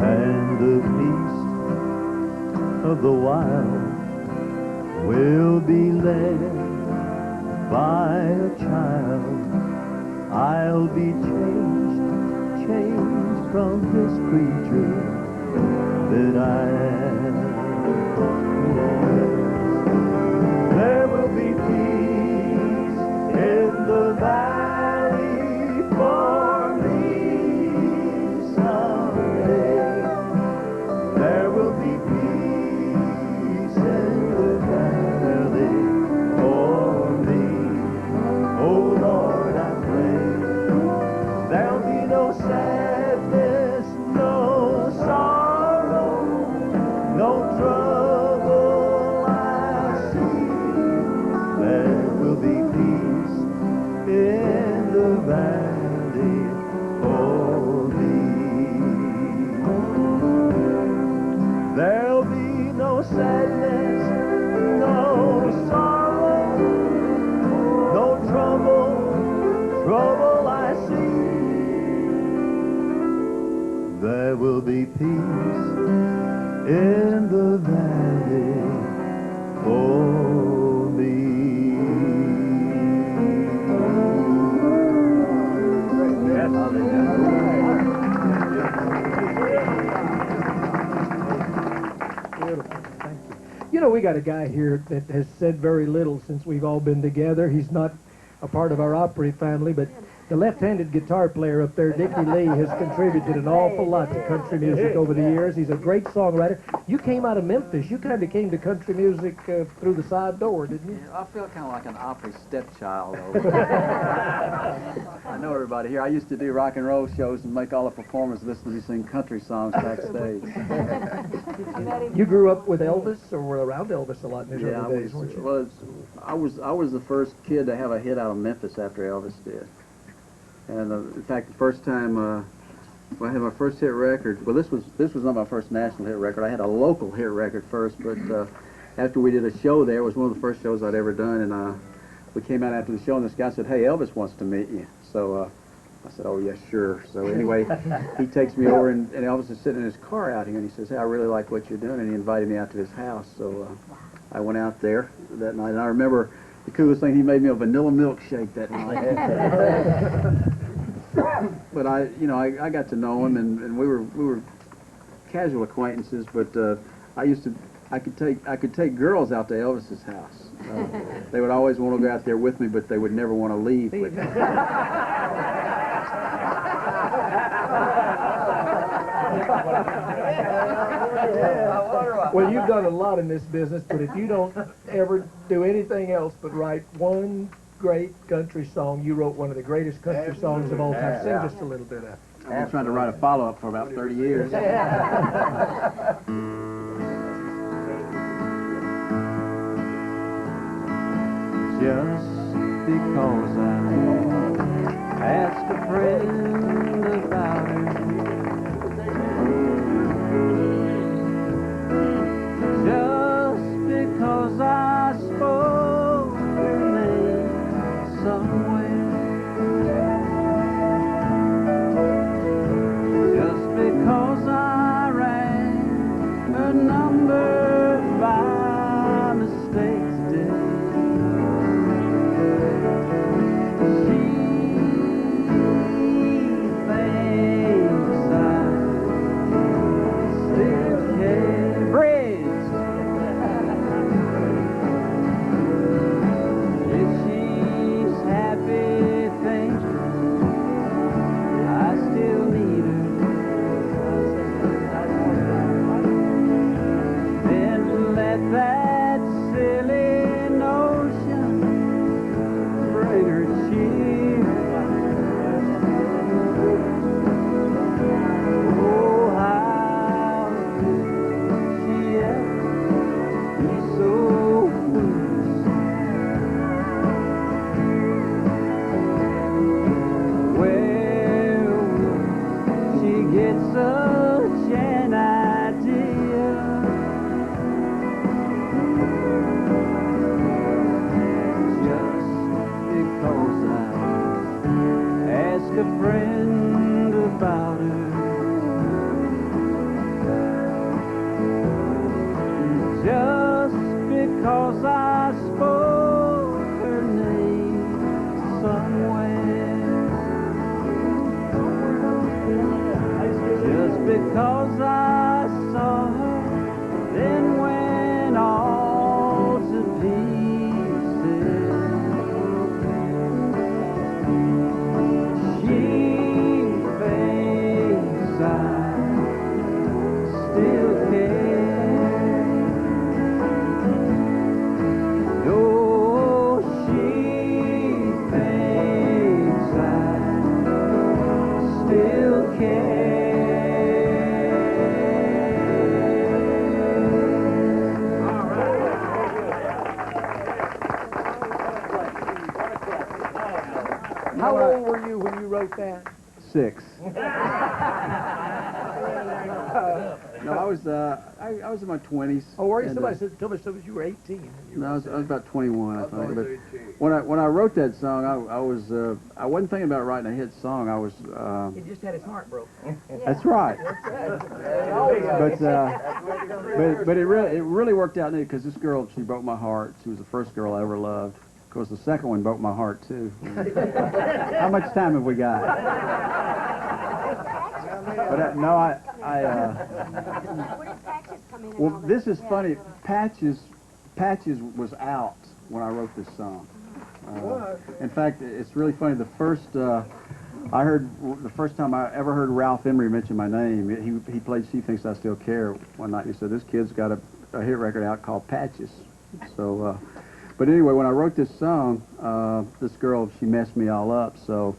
and the beast of the wild will be led by a child. I'll be changed from this creature that I am. There will be peace in the valley for me someday. There will be peace in the valley for me. Oh Lord, I pray there'll be no sadness, no sorrow, no trouble I see. There will be peace in the valley for me. There'll be no sadness, no sorrow, no trouble I see. There will be peace in the valley for me. Beautiful. Thank you. You know, we got a guy here that has said very little since we've all been together. He's not a part of our Opry family, but the left-handed guitar player up there, Dickie Lee, has contributed an awful lot to country music over the years. He's a great songwriter. You came out of Memphis. You kind of came to country music through the side door, didn't you? I feel kind of like an Opry stepchild. I know everybody here. I used to do rock and roll shows and make all the performers listen to me sing country songs backstage. You grew up with Elvis, or were around Elvis a lot in his Yeah, early days, weren't you? I was the first kid to have a hit out of Memphis after Elvis did. And in fact, the first time I had my first hit record, well, this was not my first national hit record. I had a local hit record first, but after we did a show there, it was one of the first shows I'd ever done, and we came out after the show, and this guy said, "Hey, Elvis wants to meet you." So I said, "Oh, yeah, sure." So anyway, he takes me over, and Elvis is sitting in his car out here, and he says, "Hey, I really like what you're doing," and he invited me out to his house. So I went out there that night, and I remember the coolest thing, he made me a vanilla milkshake that night. But I got to know him, and we were casual acquaintances. But I could take girls out to Elvis's house. They would always want to go out there with me, but they would never want to leave with me. Well, you've done a lot in this business, but if you don't ever do anything else but write one great country song, you wrote one of the greatest country songs of all time. Sing just a little bit of it. I've been trying to write a follow-up for about 30 years. Just because I asked a friend about her, just because I spoke her name somewhere, just because I rang her number a friend about her. Just because I spoke her name somewhere, just because I saw her, then went all to pieces. She thinks I still care. Oh, she thinks I still How old were you when you wrote that? 6. No, I was in my 20s. Oh, were you? and, Somebody said, told me you were 18. No, I was about 21, I think. But when I wrote that song, I wasn't thinking about writing a hit song. I was. He just had his heart broken. That's right. But it really worked out neat because this girl, she broke my heart. She was the first girl I ever loved. Of course, the second one broke my heart too. How much time have we got? But well, this is funny. Patches was out when I wrote this song. In fact, it's really funny. The first time I ever heard Ralph Emery mention my name, he played "She Thinks I Still Care" one night. And he said, "This kid's got a hit record out called Patches." So, but anyway, when I wrote this song, this girl, she messed me all up. So.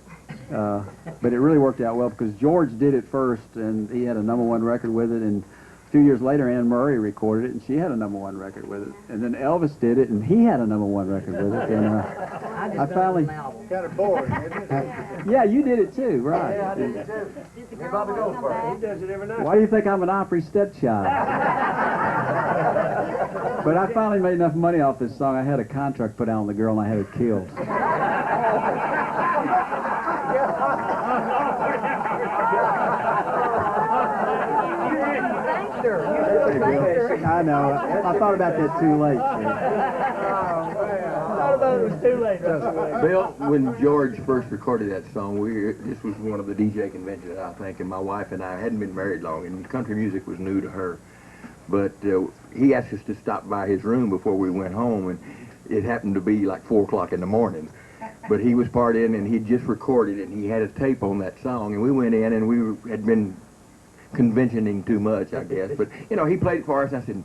But it really worked out well because George did it first, and he had a #1 record with it, and a few years later Anne Murray recorded it, and she had a #1 record with it, and then Elvis did it, and he had a #1 record with it, and I finally... Kind of boring, isn't it? Yeah, you did it too, right. Yeah, I did it too. Bobby Goldberg. He does it every night. Why do you think I'm an Opry stepchild? But I finally made enough money off this song, I had a contract put out on the girl, and I had her killed. I know. I thought about that too late. Thought about it was too late. Bill, when George first recorded that song, this was one of the DJ conventions, I think, and my wife and I hadn't been married long, and country music was new to her. But he asked us to stop by his room before we went home, and it happened to be like 4 o'clock in the morning. But he was partying, and he'd just recorded it, and he had a tape on that song, and we went in, and we had been conventioning too much, I guess. But, you know, he played it for us, and I said,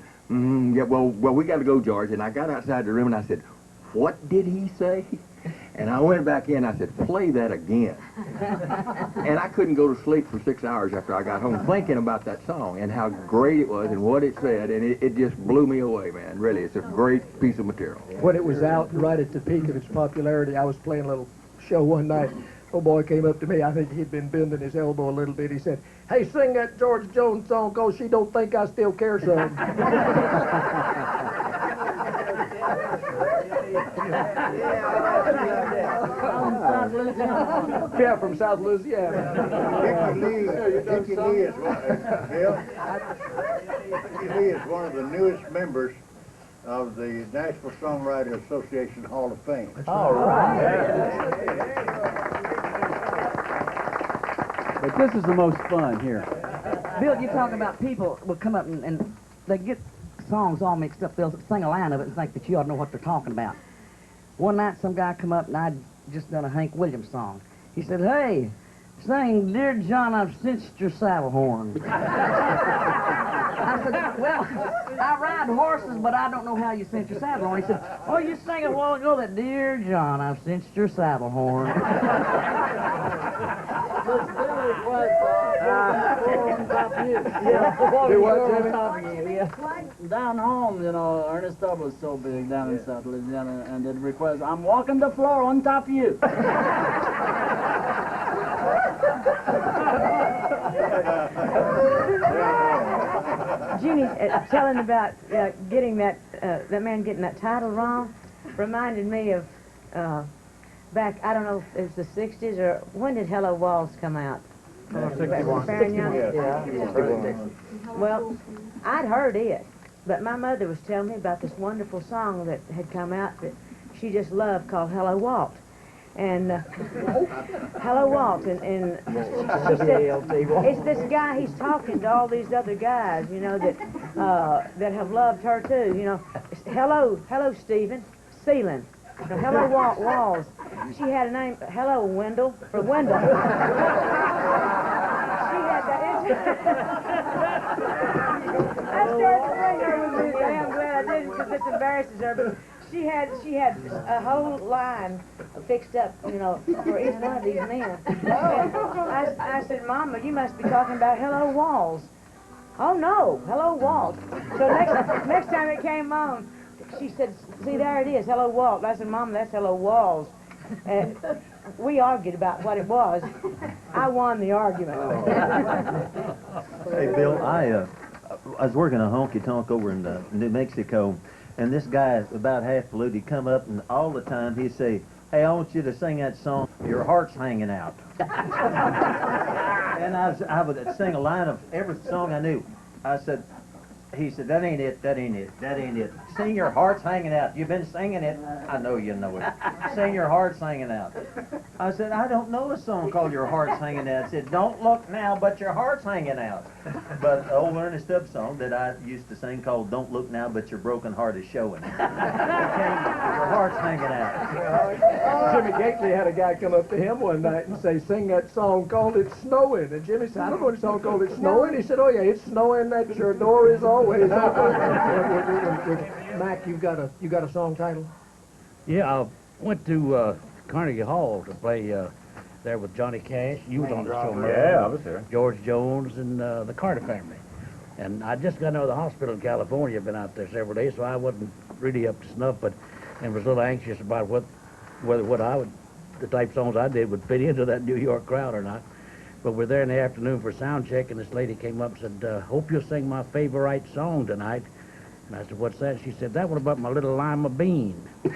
yeah, well, we got to go, George. And I got outside the room, and I said, what did he say? And I went back in, I said, play that again. And I couldn't go to sleep for 6 hours after I got home thinking about that song and how great it was and what it said, and it just blew me away, man. Really, it's a great piece of material. When it was out right at the peak of its popularity, I was playing a little show one night. Old boy came up to me. I think he'd been bending his elbow a little bit. He said, hey, sing that George Jones song, 'cause she don't think I still care, son. Yeah, from South Louisiana. Dickie Lee is one of the newest members of the Nashville Songwriter Association Hall of Fame. All right. But this is the most fun here. Bill, you talk about people will come up and they get songs all mixed up. They'll sing a line of it and think that you ought to know what they're talking about. One night, some guy come up and I'd just done a Hank Williams song. He said, hey, sing Dear John, I've cinched your saddle horn. I said, well, I ride horses, but I don't know how you cinch your saddle horn. He said, oh, you sang a while ago that Dear John, I've cinched your saddle horn. Down home, you know, Ernest Tubb was so big down in South Louisiana, and they'd request, I'm walking the floor on top of you. Jeannie, telling about getting that man getting that title wrong reminded me of back, I don't know if it's the 60s or when did Hello Walls come out? 61. Fair enough? Yeah. Well, I'd heard it, but my mother was telling me about this wonderful song that had come out that she just loved called Hello Walt. And Hello Walt, and she said, it's this guy, he's talking to all these other guys, you know, that have loved her too, you know. Hello Stephen, Sealand. Hello Walls. She had a name, Hello Wendell, for Wendell. She had that. I started to bring her with me. I'm glad I didn't because this embarrasses her. But she had a whole line fixed up, you know, for each one of these men. And I said, Mama, you must be talking about Hello Walls. Oh no, Hello Walt. So next time it came on, she said, see, there it is, Hello Walt. I said, Mom, that's Hello Walls. And we argued about what it was. I won the argument. Hey, Bill, I was working a honky-tonk over in New Mexico, and this guy, about half polluted, he'd come up, and all the time he'd say, hey, I want you to sing that song, Your Heart's Hanging Out. And I would sing a line of every song I knew. He said, that ain't it, that ain't it, that ain't it. Sing Your Heart's Hanging Out. You've been singing it. I know you know it. Sing Your Heart's Hanging Out. I said, I don't know a song called Your Heart's Hanging Out. I said, don't look now, but your heart's hanging out. But old Ernest Stubb song that I used to sing called Don't Look Now, But Your Broken Heart Is Showing. Your heart's hanging out. Jimmy Gately had a guy come up to him one night and say, sing that song called It's Snowing. And Jimmy said, I don't know what song called It's Snowing. He said, oh yeah, it's snowing that your door is always open. Mac, you got a song title? Yeah, I went to Carnegie Hall to play there with Johnny Cash. You was on the show, Merle. Yeah, I was there. George Jones and the Carter family. And I just got out of the hospital in California. Been out there several days, so I wasn't really up to snuff, and was a little anxious about whether the type songs I did would fit into that New York crowd or not. But we're there in the afternoon for sound check, and this lady came up and said, hope you'll sing my favorite song tonight. And I said, what's that? She said, that one about my little lima bean. And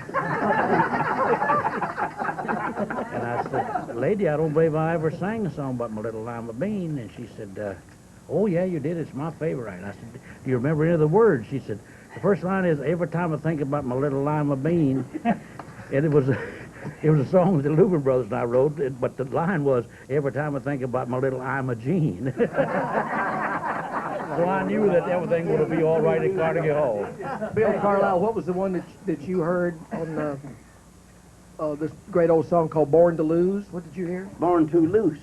I said, lady, I don't believe I ever sang a song about my little lima bean. And she said, oh, yeah, you did. It's my favorite. And I said, do you remember any of the words? She said, the first line is, every time I think about my little lima bean. And it was a song that the Lubin Brothers and I wrote, but the line was, every time I think about my little Ima Jean. So I knew that everything would be all right at Carnegie Hall. Bill Carlisle, what was the one that you heard on this great old song called Born to Lose? What did you hear? Born Too Loose.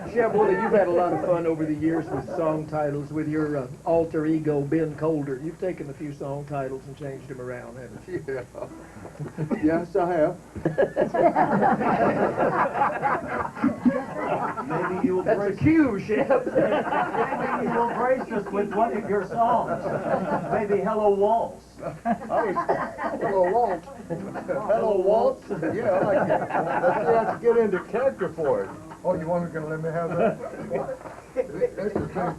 Sheb Woolley, you've had a lot of fun over the years with song titles with your alter ego, Ben Colder. You've taken a few song titles and changed them around, haven't you? Yeah. Yes, I have. Maybe you'll That's a cue, Sheb. Maybe you will grace us with one of your songs. Maybe Hello Waltz. Hello, Walt. Hello, Walt. Yeah, I like it. Let's have to get into character for it. Oh, you want to let me have that? Yes, sir.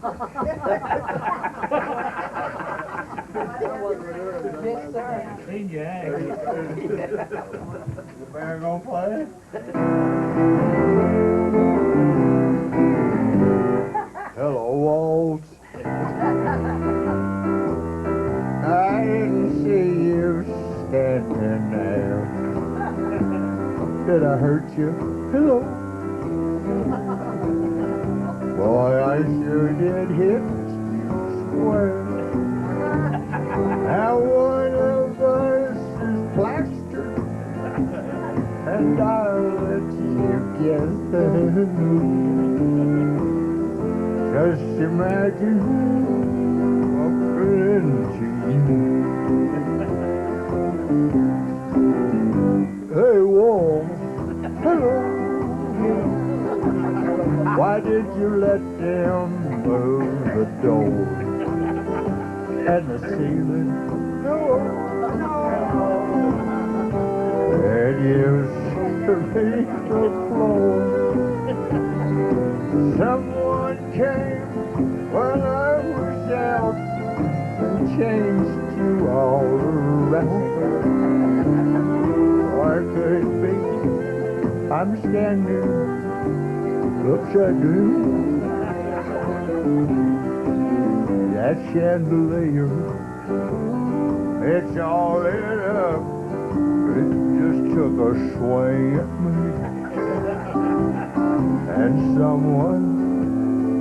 Seen you act. The band gonna play? Hello, Walt. I didn't see you standing there. Did I hurt you? Hello. Boy, I sure did hit square. Now one of us is plastered, and I'll let you guess. Just imagine walking into you. Hey, Walt. Hello. Why did you let them move the door and the ceiling? No. And you sweep the floor. Someone came while I was out and changed you all around. Or could it be I'm standing upside down? That chandelier, it's all lit up. It just took a swing at me. And someone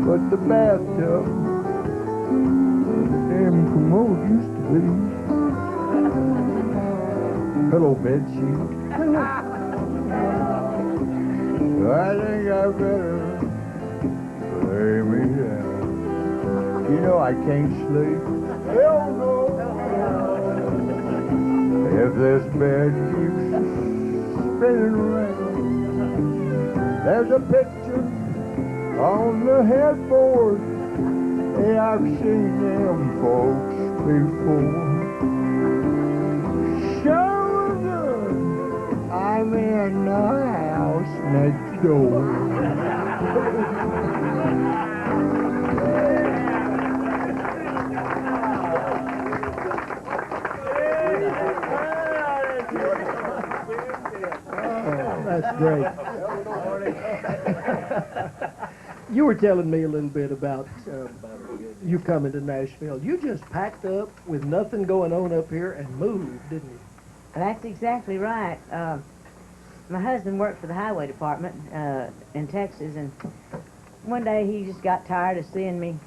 put the bathtub them commode used to be. Hello, bedsheet. I think I better lay me down. You know I can't sleep. Hell no. If this bed keeps spinning around. There's a picture on the headboard. Hey, I've seen them folks before. Sure good, I'm in the house next door. That's great. You were telling me a little bit about you coming to Nashville. You just packed up with nothing going on up here and moved, didn't you? That's exactly right. My husband worked for the highway department in Texas, and one day he just got tired of seeing me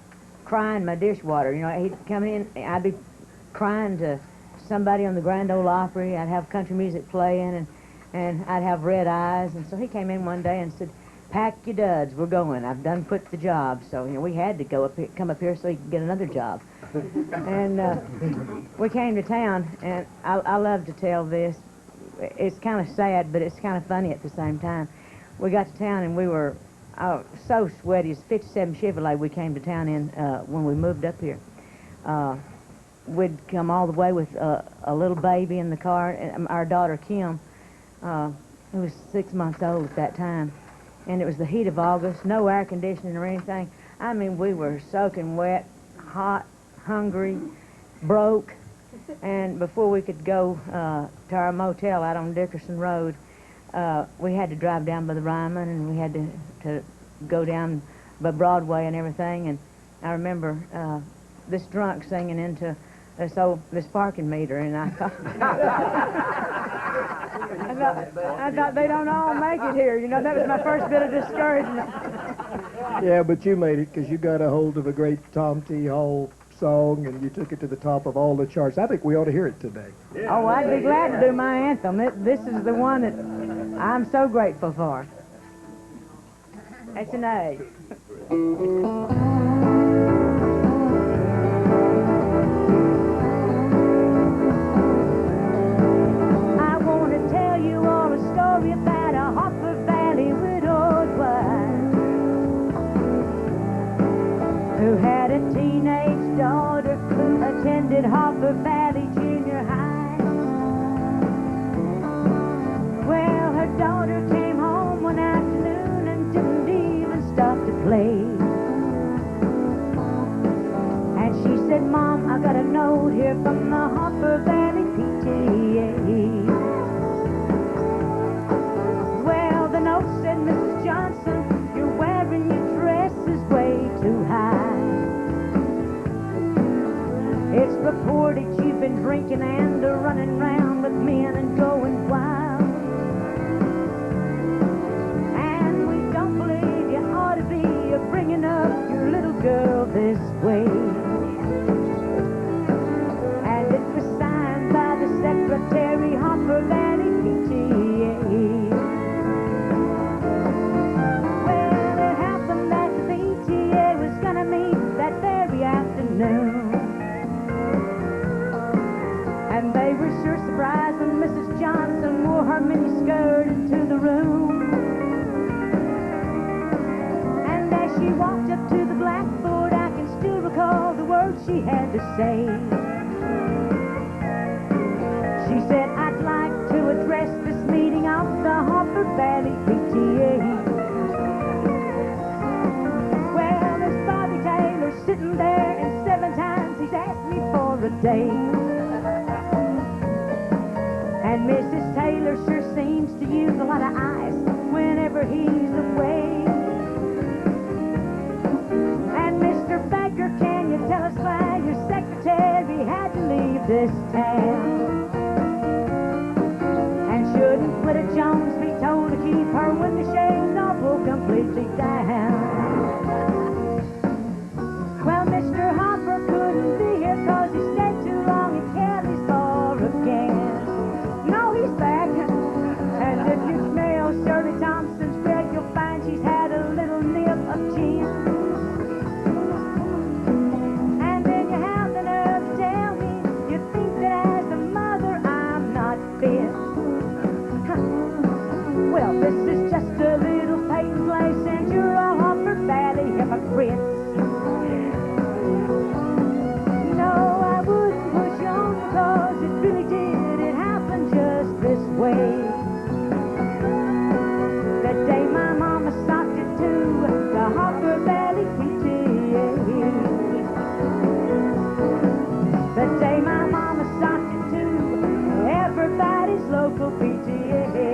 crying my dishwater. You know, he'd come in, I'd be crying to somebody on the Grand Ole Opry. I'd have country music playing, and I'd have red eyes. And so he came in one day and said, "Pack your duds, we're going. I've done quit the job." So, you know, we had to go up here, come up here so he could get another job. And we came to town, and I love to tell this. It's kind of sad, but it's kind of funny at the same time. We got to town, and we were so sweaty. It's 57 Chevrolet we came to town in when we moved up here. We'd come all the way with a little baby in the car, and our daughter, Kim, who was 6 months old at that time. And it was the heat of August, no air conditioning or anything. I mean, we were soaking wet, hot, hungry, broke. And before we could go to our motel out on Dickerson Road, we had to drive down by the Ryman, and we had to go down by Broadway and everything. And I remember this drunk singing into this parking meter, and I thought, I thought they don't all make it here. You know, that was my first bit of discouragement. Yeah, but you made it because you got a hold of a great Tom T. Hall song, and you took it to the top of all the charts. I think we ought to hear it today. Oh, I'd be glad to do my anthem. This is the one that I'm so grateful for. It's an A. I want to tell you all a story about a Harper Valley widowed wife who had a teenage daughter who attended Harper Valley Junior High. Well, her daughter came home one afternoon and didn't even stop to play. And she said, "Mom, I got a note here from the Harper Valley PTA." Well, the note said, "Mrs. Johnson, you're wearing your dresses way too high. It's reported you've been drinking and running round with men and going wild. And we don't believe you ought to be bringing up your little girl this way." And it was signed by the secretary, Harper Valley PTA. Well, it happened that the PTA was gonna meet that very afternoon. And they were sure surprised when Mrs. Johnson wore her miniskirt into the room. And as she walked up to the blackboard, I can still recall the words she had to say. She said, "I'd like to address this meeting of the Harper Valley PTA. Well, there's Bobby Taylor sitting there, and 7 times he's asked me for a date. Mrs. Taylor sure seems to use a lot of ice whenever he's away. And Mr. Baker, can you tell us why your secretary had to leave this town? And shouldn't Widow Jones be told to keep her window shades all pulled completely down? Well, Mr. Hopper couldn't be here 'cause he stayed too long at Kelly's bar again. No, he's back. And if you smell Shirley Thompson's breath, you'll find she's had a little nip of gin. And then you have the nerve to tell me you think that as a mother I'm not fit. Well, this is just a little Peyton place and you're all Hopper Valley hypocrites. No, I wouldn't push on because it really did. It happened just this way. The day my mama socked it to the Hopper Valley PTA. The day my mama socked it to everybody's local PTA.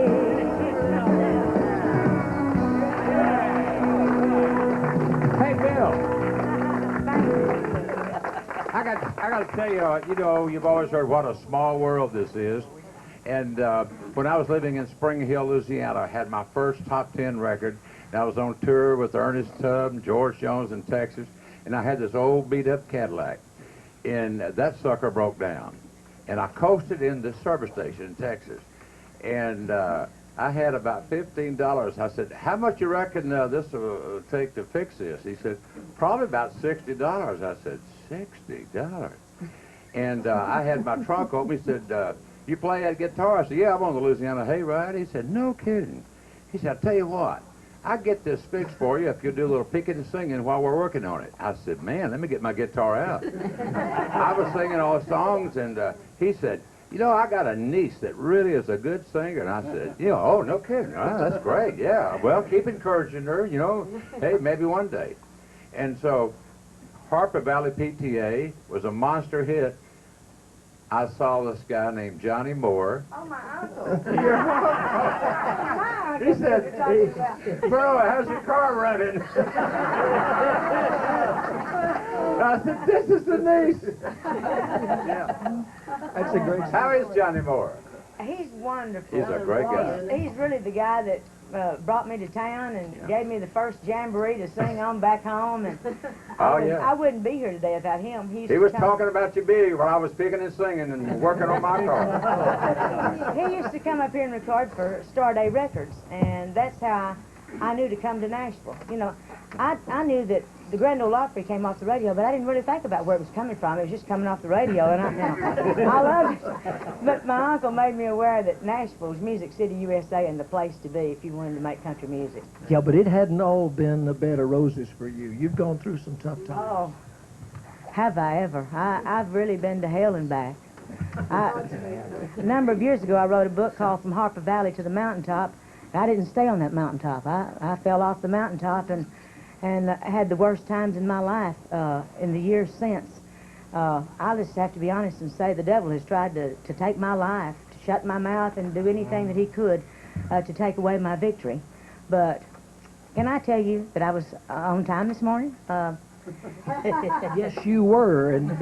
Hey, Bill. I got to tell you, you've always heard what a small world this is. And when I was living in Spring Hill, Louisiana, I had my first top 10 record. And I was on tour with Ernest Tubb and George Jones in Texas. And I had this old beat-up Cadillac. And that sucker broke down. And I coasted in this service station in Texas. And I had about $15. I said, how much you reckon this will take to fix this? He said, probably about $60. I said, $60? And I had my trunk open. He said, you play that guitar? I said, yeah, I'm on the Louisiana Hayride. He said, no kidding. He said, I'll tell you what, I'll get this fixed for you if you do a little picking and singing while we're working on it. I said, man, let me get my guitar out. I was singing all the songs, and he said, I got a niece that really is a good singer. And I said, oh, no kidding. Oh, that's great, yeah. Well, keep encouraging her, hey, maybe one day. And so Harper Valley PTA was a monster hit. I saw this guy named Johnny Moore. Oh, my uncle. He said, bro, how's your car running? I said, this is the niece. Yeah. That's a great. How is Johnny Moore? He's wonderful. He's a great guy. He's really the guy that brought me to town and gave me the first jamboree to sing on back home. And I wouldn't be here today without him. He was talking about you big while I was picking and singing and working on my car. He used to come up here and record for Star Day Records, and that's how I knew to come to Nashville. I knew that the Grand Ole Opry came off the radio, but I didn't really think about where it was coming from. It was just coming off the radio, and I loved it. But my uncle made me aware that Nashville was Music City, USA, and the place to be if you wanted to make country music. Yeah, but it hadn't all been a bed of roses for you. You've gone through some tough times. Oh, have I ever? I've really been to hell and back. A number of years ago, I wrote a book called From Harper Valley to the Mountaintop. I didn't stay on that mountaintop. I fell off the mountaintop and had the worst times in my life in the years since. I just have to be honest and say the devil has tried to take my life, to shut my mouth and do anything that he could to take away my victory. But can I tell you that I was on time this morning? Yes, you were, and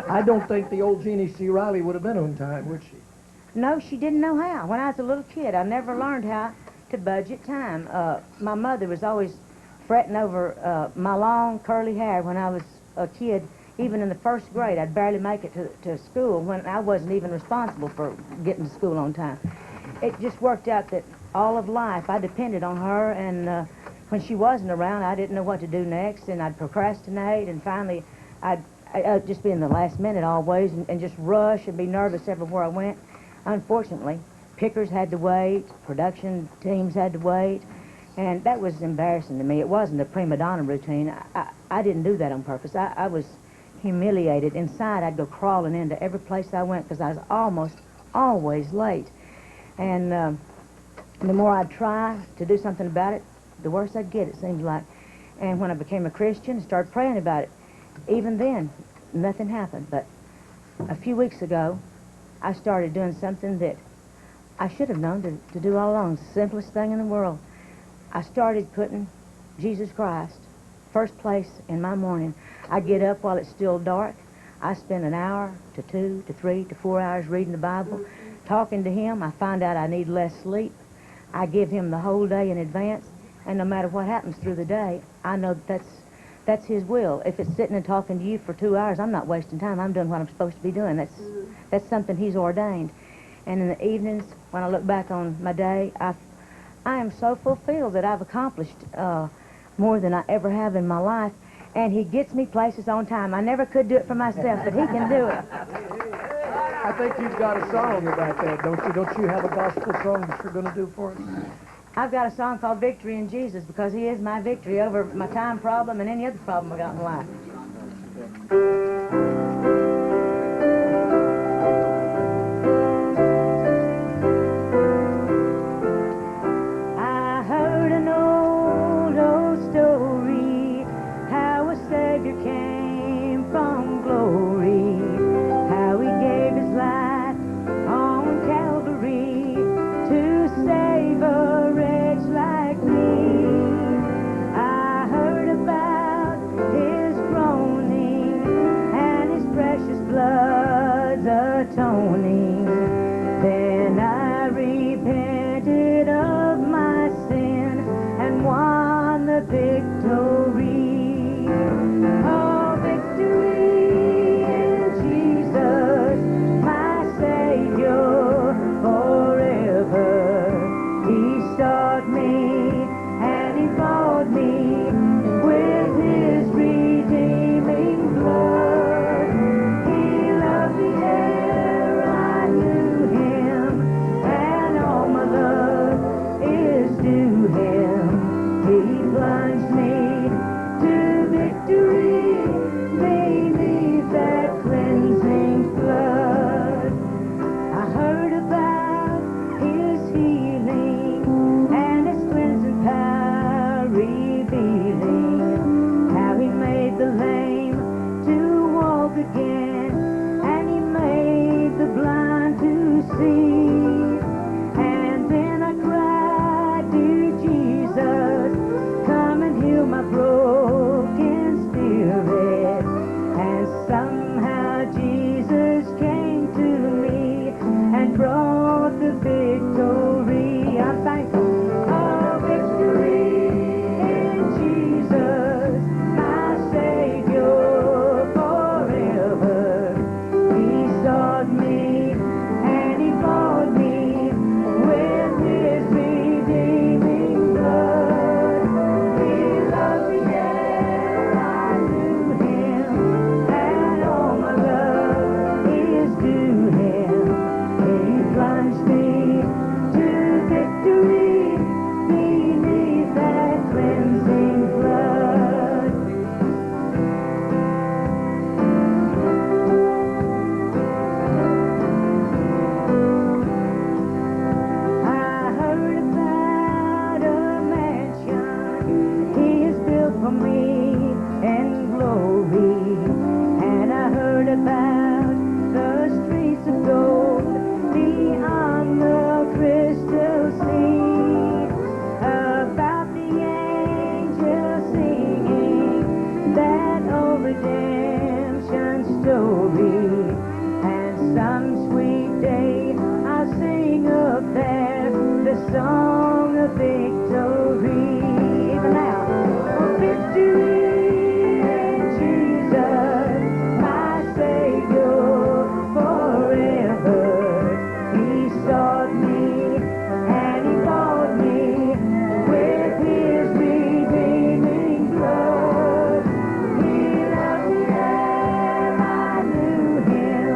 I don't think the old Jeannie C. Riley would have been on time, would she? No, she didn't know how. When I was a little kid, I never learned how to budget time. My mother was always fretting over my long curly hair when I was a kid. Even in the first grade, I'd barely make it to school when I wasn't even responsible for getting to school on time. It just worked out that all of life I depended on her, and when she wasn't around, I didn't know what to do next, and I'd procrastinate, and finally I'd just be in the last minute always and just rush and be nervous everywhere I went. Unfortunately, pickers had to wait, production teams had to wait, and that was embarrassing to me. It wasn't a prima donna routine. I didn't do that on purpose. I was humiliated. Inside, I'd go crawling into every place I went because I was almost always late. And the more I'd try to do something about it, the worse I'd get, it seems like. And when I became a Christian and started praying about it, even then, nothing happened. But a few weeks ago, I started doing something that I should have known to do all along. Simplest thing in the world. I started putting Jesus Christ first place in my morning. I get up while it's still dark. I spend an hour to 2 to 3 to 4 hours reading the Bible, talking to him. I find out I need less sleep. I give him the whole day in advance, and no matter what happens through the day, I know that's his will. If it's sitting and talking to you for 2 hours, I'm not wasting time. I'm doing what I'm supposed to be doing. That's something he's ordained. And in the evenings, when I look back on my day, I am so fulfilled that I've accomplished more than I ever have in my life. And he gets me places on time. I never could do it for myself, but he can do it. I think you've got a song about that, don't you? Don't you have a gospel song that you're going to do for us? I've got a song called Victory in Jesus because he is my victory over my time problem and any other problem I got in life. I heard an old story, how a Savior came from glory, how he gave his life on Calvary to save a wretch like me. I heard about his groaning and his precious blood's atoning. Then I repented of my sin and won the victory. Oh, victory in Jesus, my Savior forever. He sought me and he bought me with his redeeming blood. He loved me ere I knew him, and all my love is due him. He plunged me to victory beneath that cleansing flood. I heard about his healing and his cleansing power revealing, how he made the lame to walk again, and he made the blind to see. And then I cried, dear Jesus, come and heal my broken spirit. And somehow Jesus came to me and brought the victory. I'm thankful. Oh, victory in Jesus, my Savior forever. He sought me and he bought me with his redeeming blood. He loved me ere I knew him, and all my love is due him. He plunged me to victory beneath that cleansing flood. I heard about a mansion he has built for me in glory, and I heard about the streets of gold beyond the crystal sea, about the angels singing that old redemption story. And some sweet day I'll sing up there the song of victory. Even now, oh, victory in Jesus, my Savior forever. He sought me and he bought me with his redeeming blood. He loved me ere I knew him,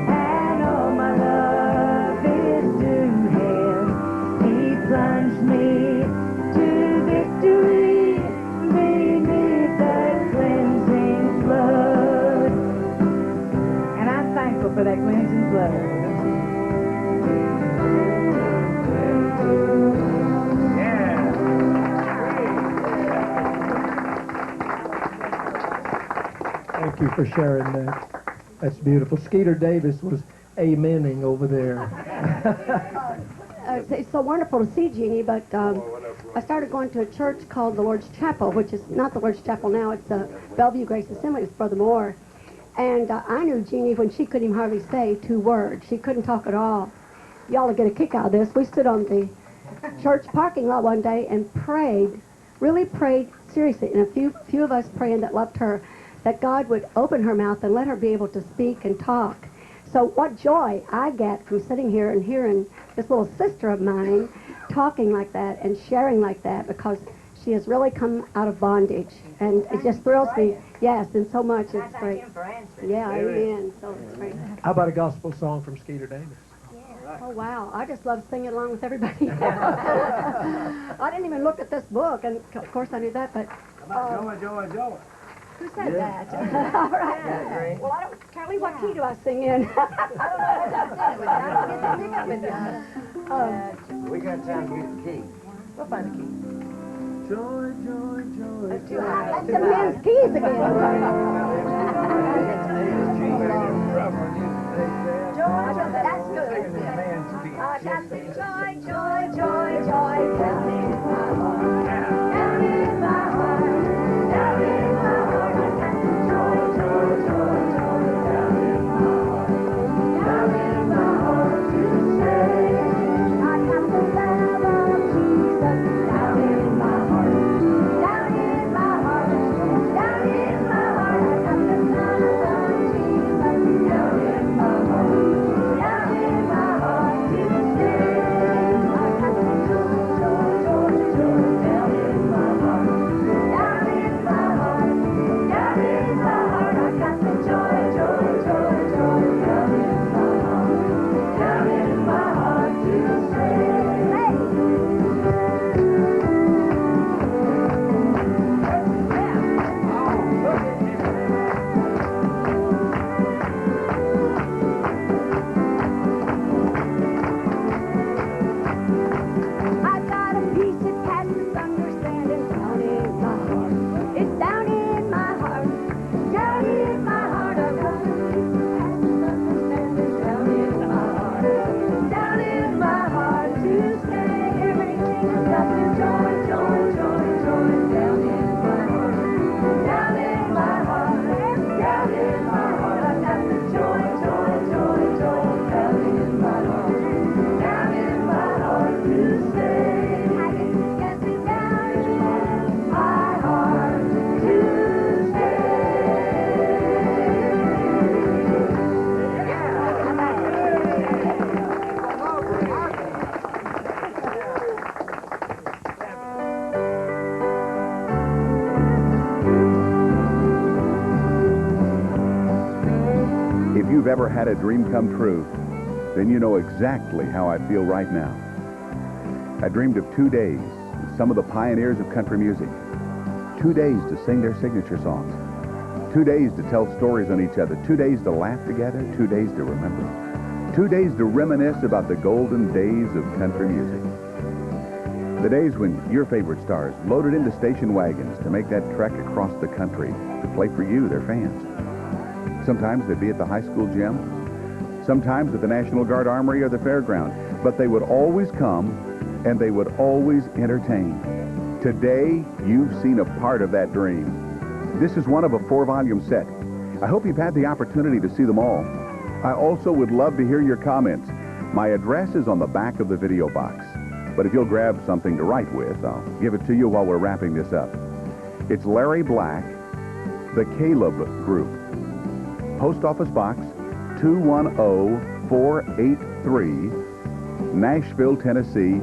and all my love is due him. He plunged me to victory beneath that cleansing flood. And I'm thankful for that cleansing flood. Thank you for sharing that. That's beautiful. Skeeter Davis was amening over there. it's so wonderful to see Jeannie, but I started going to a church called the Lord's Chapel, which is not the Lord's Chapel now. It's Bellevue Grace Assembly with Brother Moore. And I knew Jeannie when she couldn't even hardly say 2 words. She couldn't talk at all. Y'all will get a kick out of this. We stood on the church parking lot one day and prayed, really prayed seriously, and a few of us praying that loved her, that God would open her mouth and let her be able to speak and talk. So what joy I get from sitting here and hearing this little sister of mine talking like that and sharing like that, because she has really come out of bondage, and it just thrills me. Yes, and so much. It's great. Yeah, amen. So it's great. How about a gospel song from Skeeter Davis? Oh, wow. I just love singing along with everybody. I didn't even look at this book, and of course I knew that, but... Joy. Who said that? All right. Well, Carly, what key do I sing in? We got time to get the key. We'll find a key. Joy. That's the men's keys again. That's good. I got the joy, down in my heart, down in my heart, down in my heart. I got the joy, down in my heart, down in my heart to say. I got the love of Jesus down in my heart, down in my heart, down in my heart. I got the love of Jesus down in my heart, down in my heart to say. I got the joy down in my heart, down in my heart, down in my heart. I got the joy down in my heart, down in my heart to say. I got a piece that passes understanding down in my heart. It's down in my heart, down in my heart. I got a piece that passes understanding down in my heart, down in my heart to say everything has got the joy down in my heart, down in my heart, down in my heart. I got the joy down in my heart, down in my heart to say. I can get it down in my heart to If you've ever had a dream come true, then you know exactly how I feel right now. I dreamed of 2 days with some of the pioneers of country music. 2 days to sing their signature songs. 2 days to tell stories on each other. 2 days to laugh together. 2 days to remember. 2 days to reminisce about the golden days of country music. The days when your favorite stars loaded into station wagons to make that trek across the country to play for you, their fans. Sometimes they'd be at the high school gym, sometimes at the National Guard Armory or the fairground, but they would always come and they would always entertain. Today, you've seen a part of that dream. This is one of a 4-volume set. I hope you've had the opportunity to see them all. I also would love to hear your comments. My address is on the back of the video box, but if you'll grab something to write with, I'll give it to you while we're wrapping this up. It's Larry Black, The Caleb Group. Post Office Box 210-483, Nashville, Tennessee